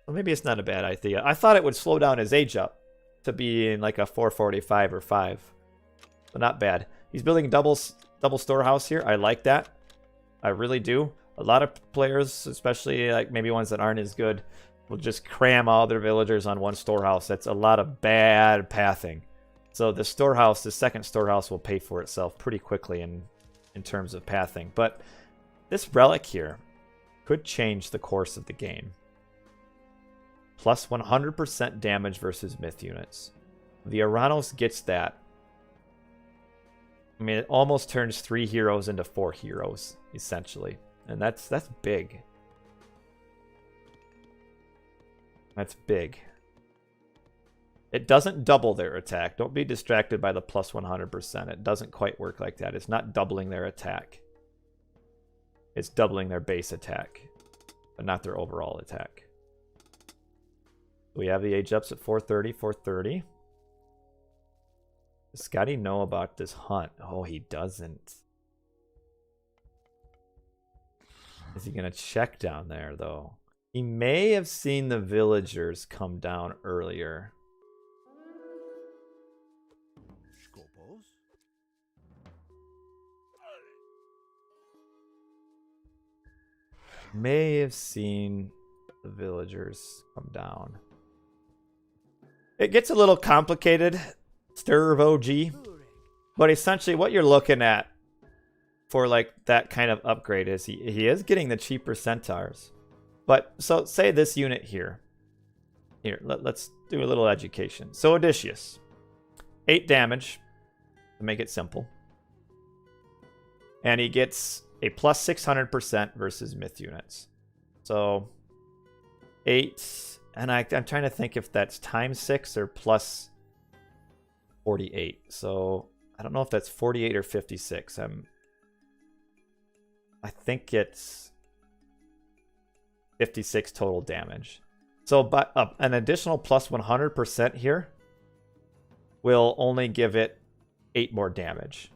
Well, maybe it's not a bad idea. I thought it would slow down his age up to be in like a 445 or 5. But not bad. He's building double storehouse here. I like that. I really do. A lot of players, especially like maybe ones that aren't as good, will just cram all their villagers on one storehouse. That's a lot of bad pathing. So the storehouse, the second storehouse, will pay for itself pretty quickly in terms of pathing. But this relic here could change the course of the game. Plus 100% damage versus myth units. The Oranos gets that. I mean, it almost turns 3 heroes into 4 heroes, essentially. And that's big. That's big. It doesn't double their attack. Don't be distracted by the plus 100%. It doesn't quite work like that. It's not doubling their attack. It's doubling their base attack, but not their overall attack. We have the age ups at 430, 430. Does Skady know about this hunt? Oh, he doesn't. Is he going to check down there, though? He may have seen the villagers come down earlier. May have seen the villagers come down. It gets a little complicated, Stir OG, but essentially what you're looking at for like that kind of upgrade is he is getting the cheaper centaurs. But so say this unit here. Here, let's do a little education. So Odysseus, 8 damage to make it simple. And he gets a plus 600% versus myth units. So 8, and I'm trying to think if that's times 6 or plus 48. So I don't know if that's 48 or 56. I think it's 56 total damage. So but, an additional plus 100% here will only give it 8 more damage.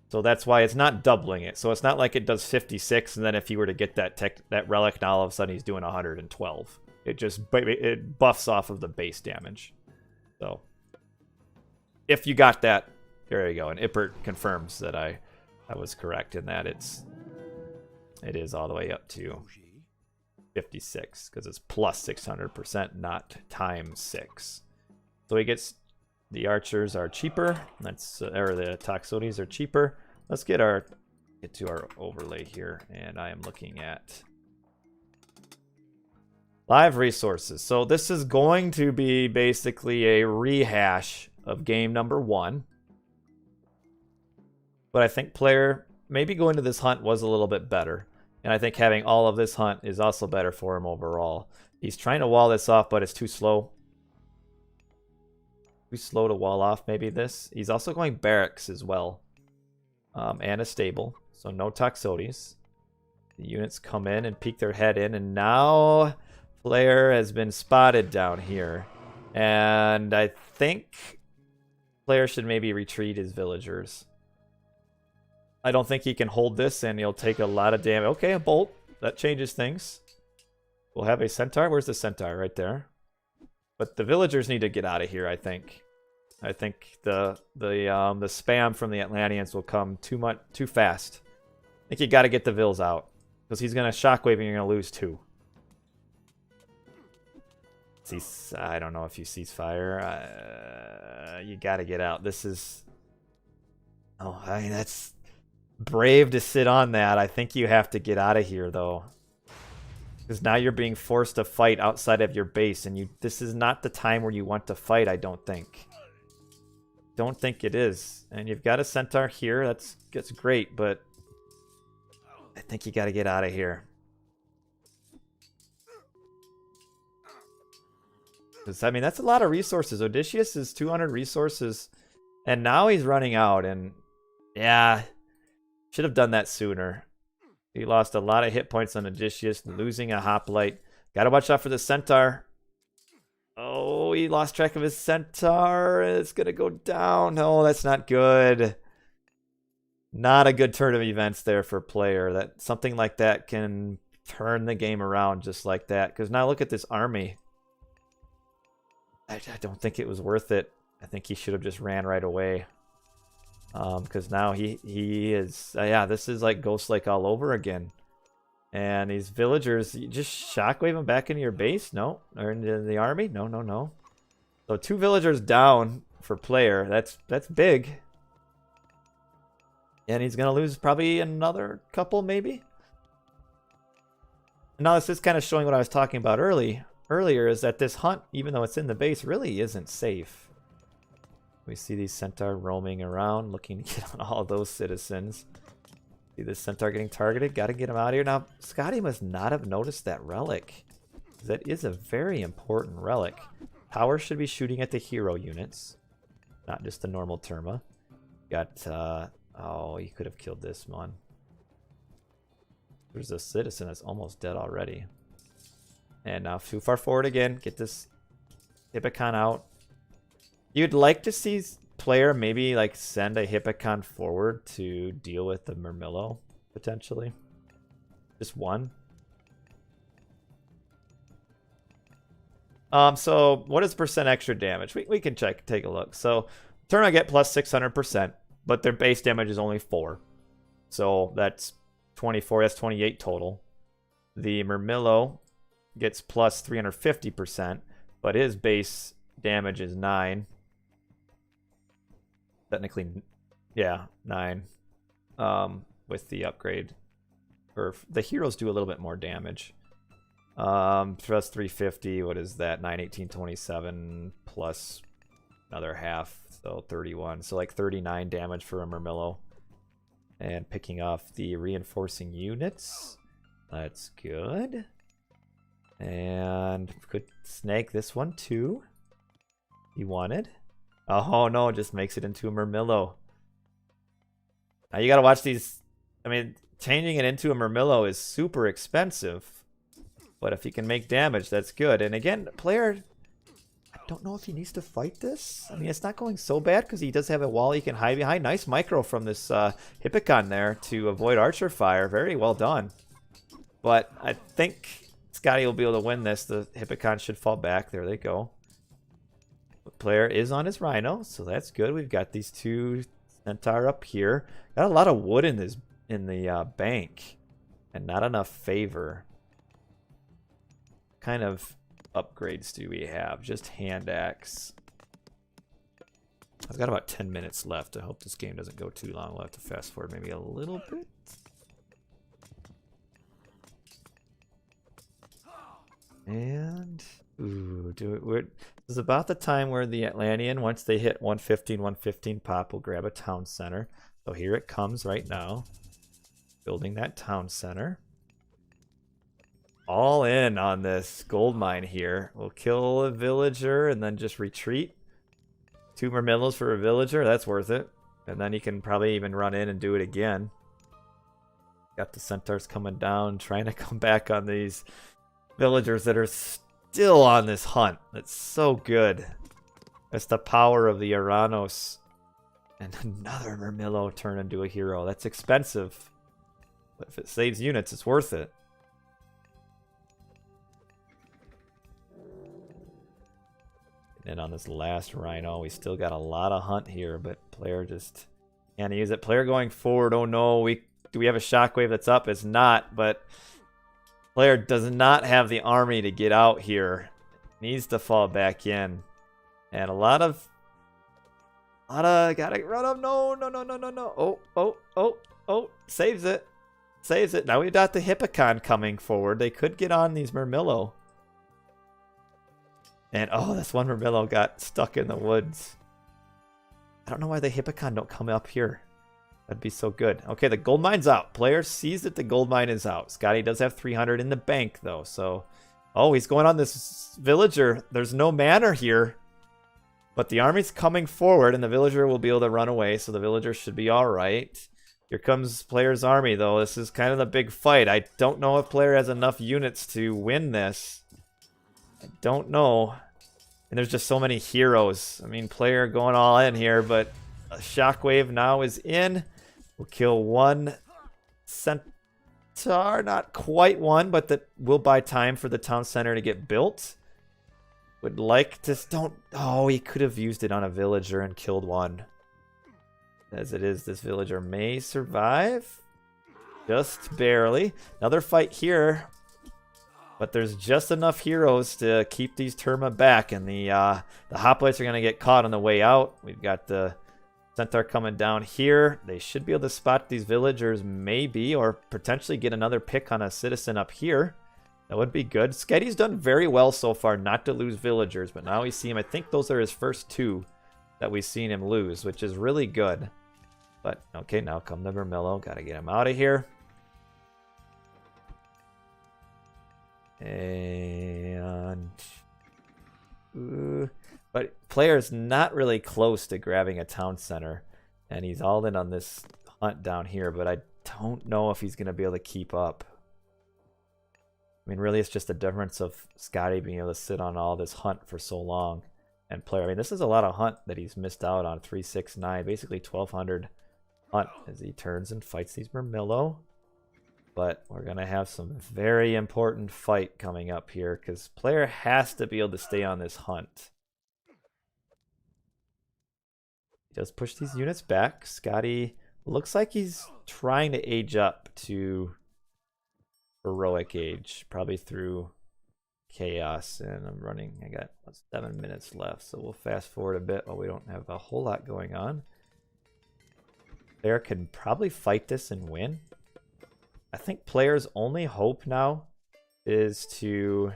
So that's why it's not doubling it. So it's not like it does 56, and then if you were to get that relic, now all of a sudden he's doing 112. It buffs off of the base damage. So if you got that, there you go. And Ippert confirms that I was correct in that it is all the way up to 56 because it's plus 600%, not times 6. So he gets. The archers are cheaper. Or the Toxotes are cheaper. Let's get to our overlay here, and I am looking at live resources. So this is going to be basically a rehash of game number 1. But I think player maybe going to this hunt was a little bit better, and I think having all of this hunt is also better for him overall. He's trying to wall this off, but it's too slow. Too slow to wall off maybe this. He's also going barracks as well. And a stable. So no Toxotes. The units come in and peek their head in. And now player has been spotted down here. And I think player should maybe retreat his villagers. I don't think he can hold this, and he'll take a lot of damage. Okay, a bolt. That changes things. We'll have a centaur. Where's the centaur? Right there. But the villagers need to get out of here, I think. I think the spam from the Atlanteans will come too fast. I think you got to get the vills out, because he's gonna shockwave and you're gonna lose 2. I don't know if you cease fire. You got to get out. This is. Oh, I mean that's brave to sit on that. I think you have to get out of here though. Because now you're being forced to fight outside of your base, and this is not the time where you want to fight, I don't think. Don't think it is. And you've got a centaur here, that's great, but I think you got to get out of here. Because, I mean, that's a lot of resources. Odysseus is 200 resources, and now he's running out, and yeah, should have done that sooner. He lost a lot of hit points on Odysseus, losing a hoplite. Gotta watch out for the centaur. Oh, he lost track of his centaur. It's gonna go down. No, that's not good. Not a good turn of events there for player. That something like that can turn the game around just like that. Because now look at this army. I don't think it was worth it. I think he should have just ran right away. Because now he is yeah, this is like Ghost Lake all over again. And these villagers, you just shockwave them back into your base? No. Or into the army? No, no, no. So 2 villagers down for player. That's big. And he's gonna lose probably another couple, maybe. Now this is kind of showing what I was talking about earlier, is that this hunt, even though it's in the base, really isn't safe. We see these centaur roaming around, looking to get on all those citizens. See this centaur getting targeted. Got to get him out of here. Now, Skady must not have noticed that relic. That is a very important relic. Power should be shooting at the hero units, not just the normal Terma. Got, oh, he could have killed this one. There's a citizen that's almost dead already. And now too far forward again. Get this Hippocon out. You'd like to see player maybe like send a Hippocon forward to deal with the Murmillo, potentially. Just one. So what is percent extra damage? We can take a look. So turn I get plus 600%, but their base damage is only 4. So that's 24, that's 28 total. The Murmillo gets plus 350%, but his base damage is 9. Technically, yeah, 9. With the upgrade. Or the heroes do a little bit more damage. Plus 350, what is that? 9, 18, 27 plus another half, so 31. So like 39 damage for a Murmillo. And picking off the reinforcing units. That's good. And could snag this one too. You wanted. Oh no, it just makes it into a Murmillo. Now you gotta watch these. I mean, changing it into a Murmillo is super expensive. But if he can make damage, that's good. And again, player, I don't know if he needs to fight this. I mean, it's not going so bad because he does have a wall he can hide behind. Nice micro from this Hippocon there to avoid archer fire. Very well done. But I think Skady will be able to win this. The Hippocon should fall back. There they go. The player is on his Rhino, so that's good. We've got these two Centaur up here. Got a lot of wood in the bank, and not enough favor. What kind of upgrades do we have? Just hand axe. I've got about 10 minutes left. I hope this game doesn't go too long. We'll have to fast forward maybe a little bit. And this is about the time where the Atlantean, once they hit 115 pop, will grab a town center. So here it comes right now. Building that town center. All in on this gold mine here. We'll kill a villager and then just retreat. 2 Murmillos for a villager. That's worth it. And then you can probably even run in and do it again. Got the centaurs coming down, trying to come back on these villagers that are still on this hunt. That's so good. That's the power of the Oranos. And another Murmillo turn into a hero. That's expensive. But if it saves units, it's worth it. And on this last Rhino, we still got a lot of hunt here, but player just can't use it. Player going forward, oh no, do we have a shockwave that's up? It's not, but player does not have the army to get out here. Needs to fall back in. And a lot of gotta run up. No. Oh, saves it. Saves it. Now we've got the Hippocon coming forward. They could get on these Murmillo. And oh, this one Murmillo got stuck in the woods. I don't know why the Hippocon don't come up here. That'd be so good. Okay, the gold mine's out. Player sees that the gold mine is out. Skady does have 300 in the bank, though. So, oh, he's going on this villager. There's no manor here. But the army's coming forward, and the villager will be able to run away. So the villager should be all right. Here comes player's army, though. This is kind of the big fight. I don't know if player has enough units to win this. I don't know. And there's just so many heroes. I mean, player going all in here, but a shockwave now is in. We'll kill one centaur, not quite one, but that will buy time for the town center to get built. Would like to don't. Oh, he could have used it on a villager and killed one. As it is, this villager may survive. Just barely. Another fight here. But there's just enough heroes to keep these Terma back. And the hoplites are going to get caught on the way out. We've got the Centaur coming down here. They should be able to spot these villagers, maybe, or potentially get another pick on a citizen up here. That would be good. Skady's done very well so far not to lose villagers, but now we see him. I think those are his first 2 that we've seen him lose, which is really good. But, okay, now come the Murmillo. Got to get him out of here. And... but player's not really close to grabbing a town center. And he's all in on this hunt down here, but I don't know if he's going to be able to keep up. I mean, really, it's just the difference of Skady being able to sit on all this hunt for so long. And player, I mean, this is a lot of hunt that he's missed out on. 369, basically 1,200 hunt as he turns and fights these Murmillo. But we're going to have some very important fight coming up here because player has to be able to stay on this hunt. He does push these units back. Skady looks like he's trying to age up to heroic age, probably through chaos. And I'm running, I got 7 minutes left, so we'll fast forward a bit while we don't have a whole lot going on. Player can probably fight this and win. I think player's only hope now is to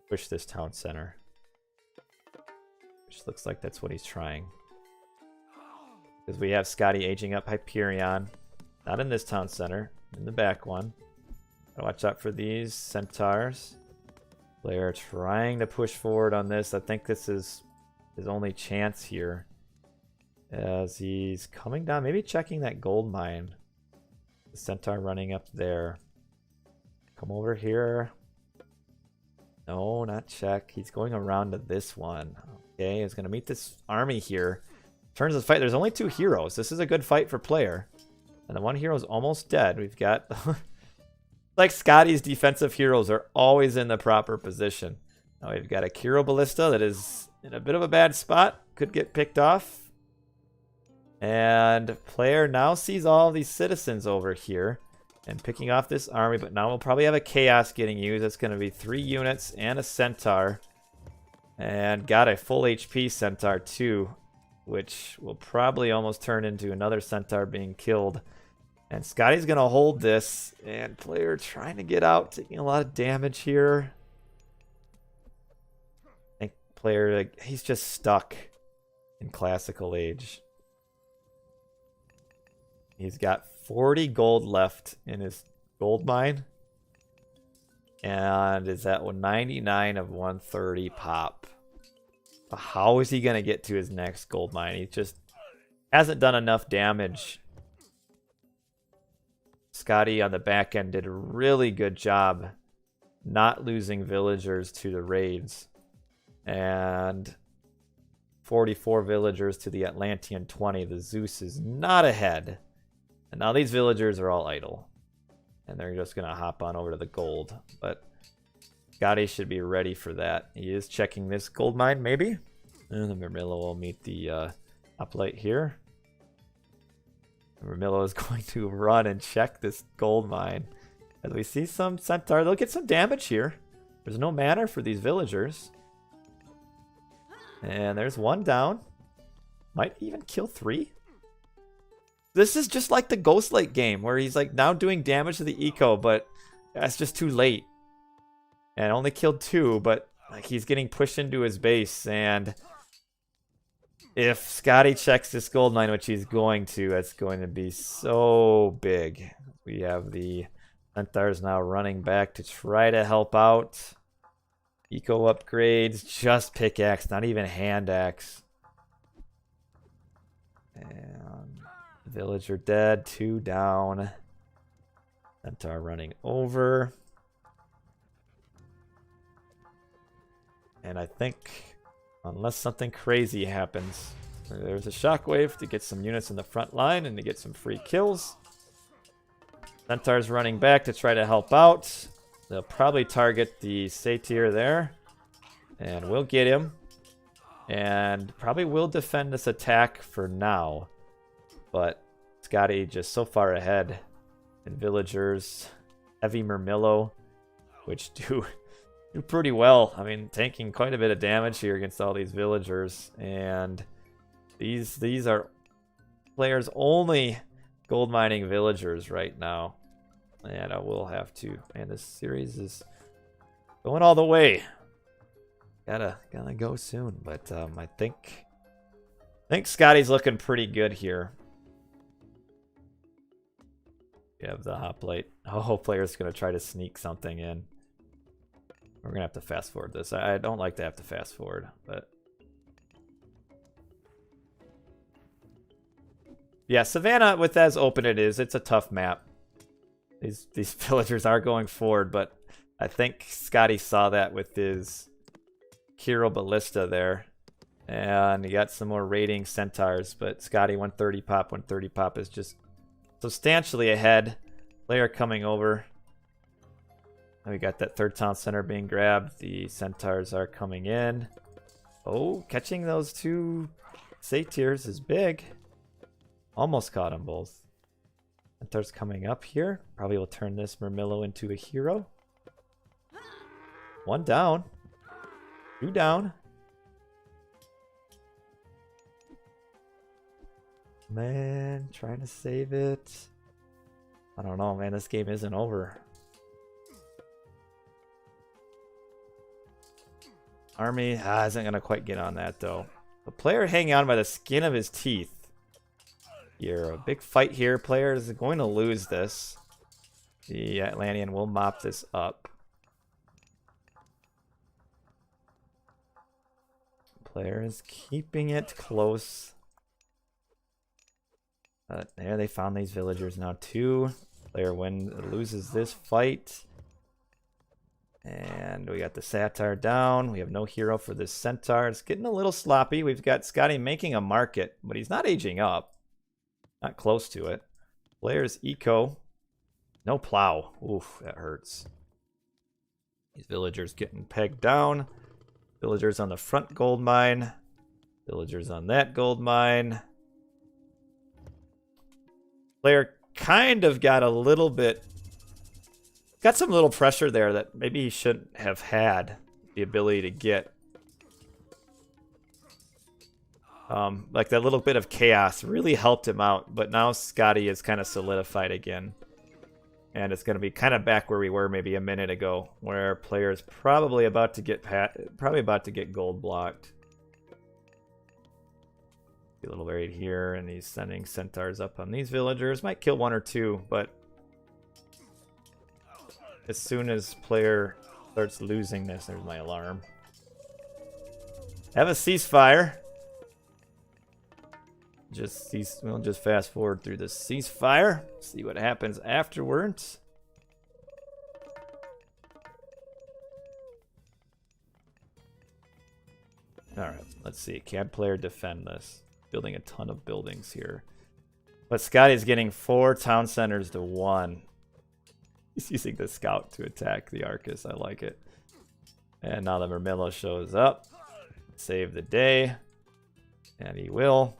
push this town center, which looks like that's what he's trying. Because we have Skady aging up Hyperion, not in this town center, in the back one. Gotta watch out for these centaurs. Player trying to push forward on this. I think this is his only chance here, as he's coming down, maybe checking that gold mine. The centaur running up there. Come over here. No, not check. He's going around to this one. Okay, he's going to meet this army here. Turns his fight. There's only 2 heroes. This is a good fight for player. And the one hero's almost dead. We've got... like Skady's defensive heroes are always in the proper position. Now we've got a Kiro Ballista that is in a bit of a bad spot. Could get picked off. And player now sees all these citizens over here. And picking off this army, but now we'll probably have a Chaos getting used. It's going to be 3 units and a Centaur. And got a full HP Centaur too, which will probably almost turn into another Centaur being killed. And Skady's going to hold this, and player trying to get out, taking a lot of damage here. I think player, like, he's just stuck in classical age. He's got 40 gold left in his gold mine. And is at 99 of 130 pop. But how is he going to get to his next gold mine? He just hasn't done enough damage. Skady on the back end did a really good job not losing villagers to the raids. And 44 villagers to the Atlantean 20. The Zeus is not ahead. And now these villagers are all idle. And they're just going to hop on over to the gold. But Skady should be ready for that. He is checking this gold mine, maybe. And the Murmillo will meet the uplight here. Murmillo is going to run and check this gold mine. As we see some Centaur, they'll get some damage here. There's no mana for these villagers. And there's one down. Might even kill 3. This is just like the Ghost Lake game, where he's like now doing damage to the eco, but that's just too late. And only killed 2, but like he's getting pushed into his base. And if Skady checks this gold mine, which he's going to, that's going to be so big. We have the Centaurs now running back to try to help out. Eco upgrades, just pickaxe, not even hand axe. And villager dead, 2 down. Centaur running over. And I think, unless something crazy happens, there's a shockwave to get some units in the front line and to get some free kills. Centaur's running back to try to help out. They'll probably target the satyr there. And we'll get him. And probably will defend this attack for now. But Skady just so far ahead. And villagers, heavy Murmillo, which do pretty well. I mean, taking quite a bit of damage here against all these villagers. And these are players only gold mining villagers right now. And I will have to, man, this series is going all the way. Gotta go soon, but I think Skady's looking pretty good here. We have the hoplite. Oh, player's gonna try to sneak something in. We're gonna have to fast forward this. I don't like to have to fast forward, but yeah, Savannah, with as open it is, it's a tough map. These villagers are going forward, but I think Skady saw that with his Kiro Ballista there. And he got some more raiding Centaurs, but Skady 130 pop. 130 pop is just substantially ahead. Player coming over. And we got that third town center being grabbed. The Centaurs are coming in. Oh, catching those 2 satyrs is big. Almost caught them both. Centaur's coming up here. Probably will turn this Murmillo into a hero. 1 down. 2 down. Man, trying to save it. I don't know, man. This game isn't over. Army isn't going to quite get on that, though. The player hanging on by the skin of his teeth. Here, a big fight here. Player is going to lose this. The Atlantean will mop this up. Player is keeping it close. There, they found these villagers now too. Player loses this fight. And we got the Satyr down. We have no hero for this Centaur. It's getting a little sloppy. We've got Skady making a market, but he's not aging up. Not close to it. Players eco. No plow. Oof, that hurts. These villagers getting pegged down. Villagers on the front gold mine. Villagers on that gold mine. Player kind of got a little bit... Got some little pressure there that maybe he shouldn't have had the ability to get. Like that little bit of chaos really helped him out, but now Skady is kind of solidified again. And it's going to be kind of back where we were maybe a minute ago, where players probably about to get gold blocked. A little right here, and he's sending centaurs up on these villagers. Might kill one or two, but as soon as player starts losing this, there's my alarm. Have a ceasefire. We'll just fast forward through the ceasefire. See what happens afterwards. Alright, let's see. Can player defend this? Building a ton of buildings here. But Skady's getting 4 town centers to 1. He's using the scout to attack the Arcus. I like it. And now the Murmillo shows up. Save the day. And he will.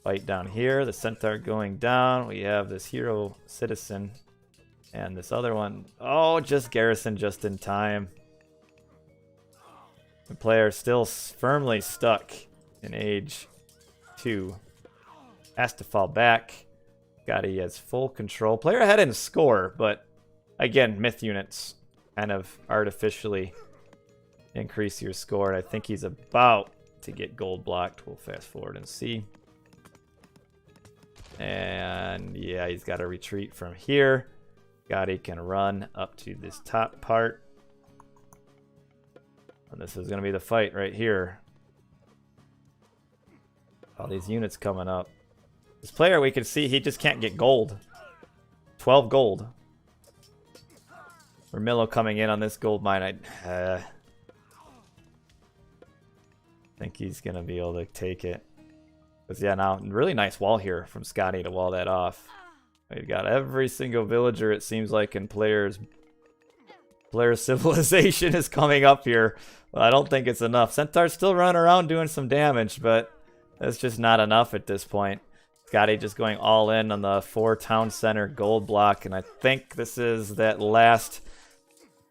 Fight down here. The Centaur going down. We have this hero citizen. And this other one. Oh, just garrison just in time. The player still firmly stuck in age 2. Has to fall back. Skady has full control. Player ahead in score, but again, myth units kind of artificially increase your score. And I think he's about to get gold blocked. We'll fast forward and see. And yeah, he's got to retreat from here. Skady can run up to this top part. And this is going to be the fight right here. All these units coming up. This player, we can see he just can't get gold. 12 gold. Murmillo coming in on this gold mine. I think he's going to be able to take it. Because yeah, now really nice wall here from Skady to wall that off. We've got every single villager, it seems like, in players' civilization is coming up here. Well, I don't think it's enough. Centaur's still running around doing some damage, but that's just not enough at this point. Skady just going all in on the 4 town center gold block, and I think this is that last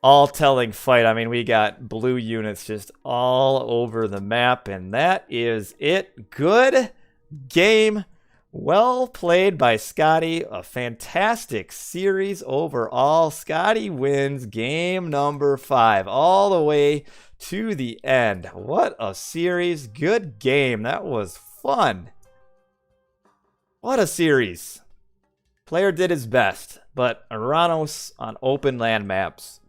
all-telling fight. I mean, we got blue units just all over the map, and that is it. Good game. Well played by Skady. A fantastic series overall. Skady wins game number 5 all the way to the end. What a series. Good game. That was fun. What a series. Player did his best, but Oranos on open land maps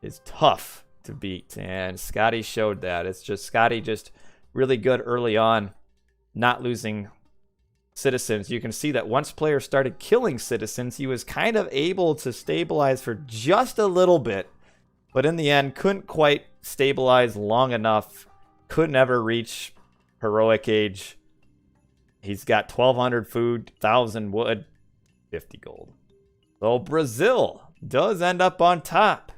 is tough to beat, and Skady showed that. It's just Skady just really good early on, not losing citizens. You can see that once player started killing citizens, he was kind of able to stabilize for just a little bit, but in the end couldn't quite stabilize long enough, couldn't ever reach heroic age. He's got 1,200 food, 1,000 wood, 50 gold. So Brazil does end up on top.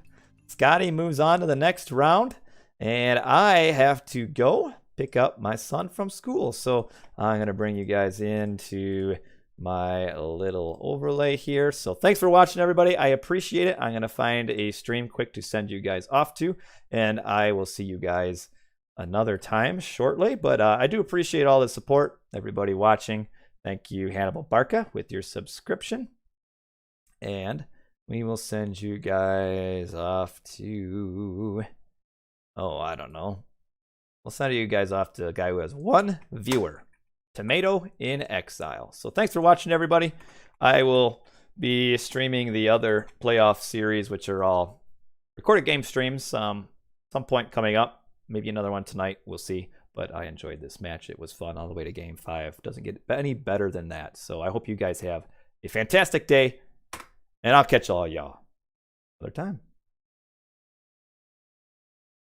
Skady moves on to the next round, and I have to go pick up my son from school. So I'm going to bring you guys into my little overlay here. So thanks for watching, everybody. I appreciate it. I'm going to find a stream quick to send you guys off to, and I will see you guys another time shortly. But I do appreciate all the support, everybody watching. Thank you, Hannibal Barca, with your subscription. And we will send you guys off to, oh, I don't know. We'll send you guys off to a guy who has 1 viewer, Tomato in Exile. So thanks for watching, everybody. I will be streaming the other playoff series, which are all recorded game streams, some point coming up. Maybe another one tonight. We'll see. But I enjoyed this match. It was fun all the way to game 5. Doesn't get any better than that. So I hope you guys have a fantastic day. And I'll catch all y'all another time.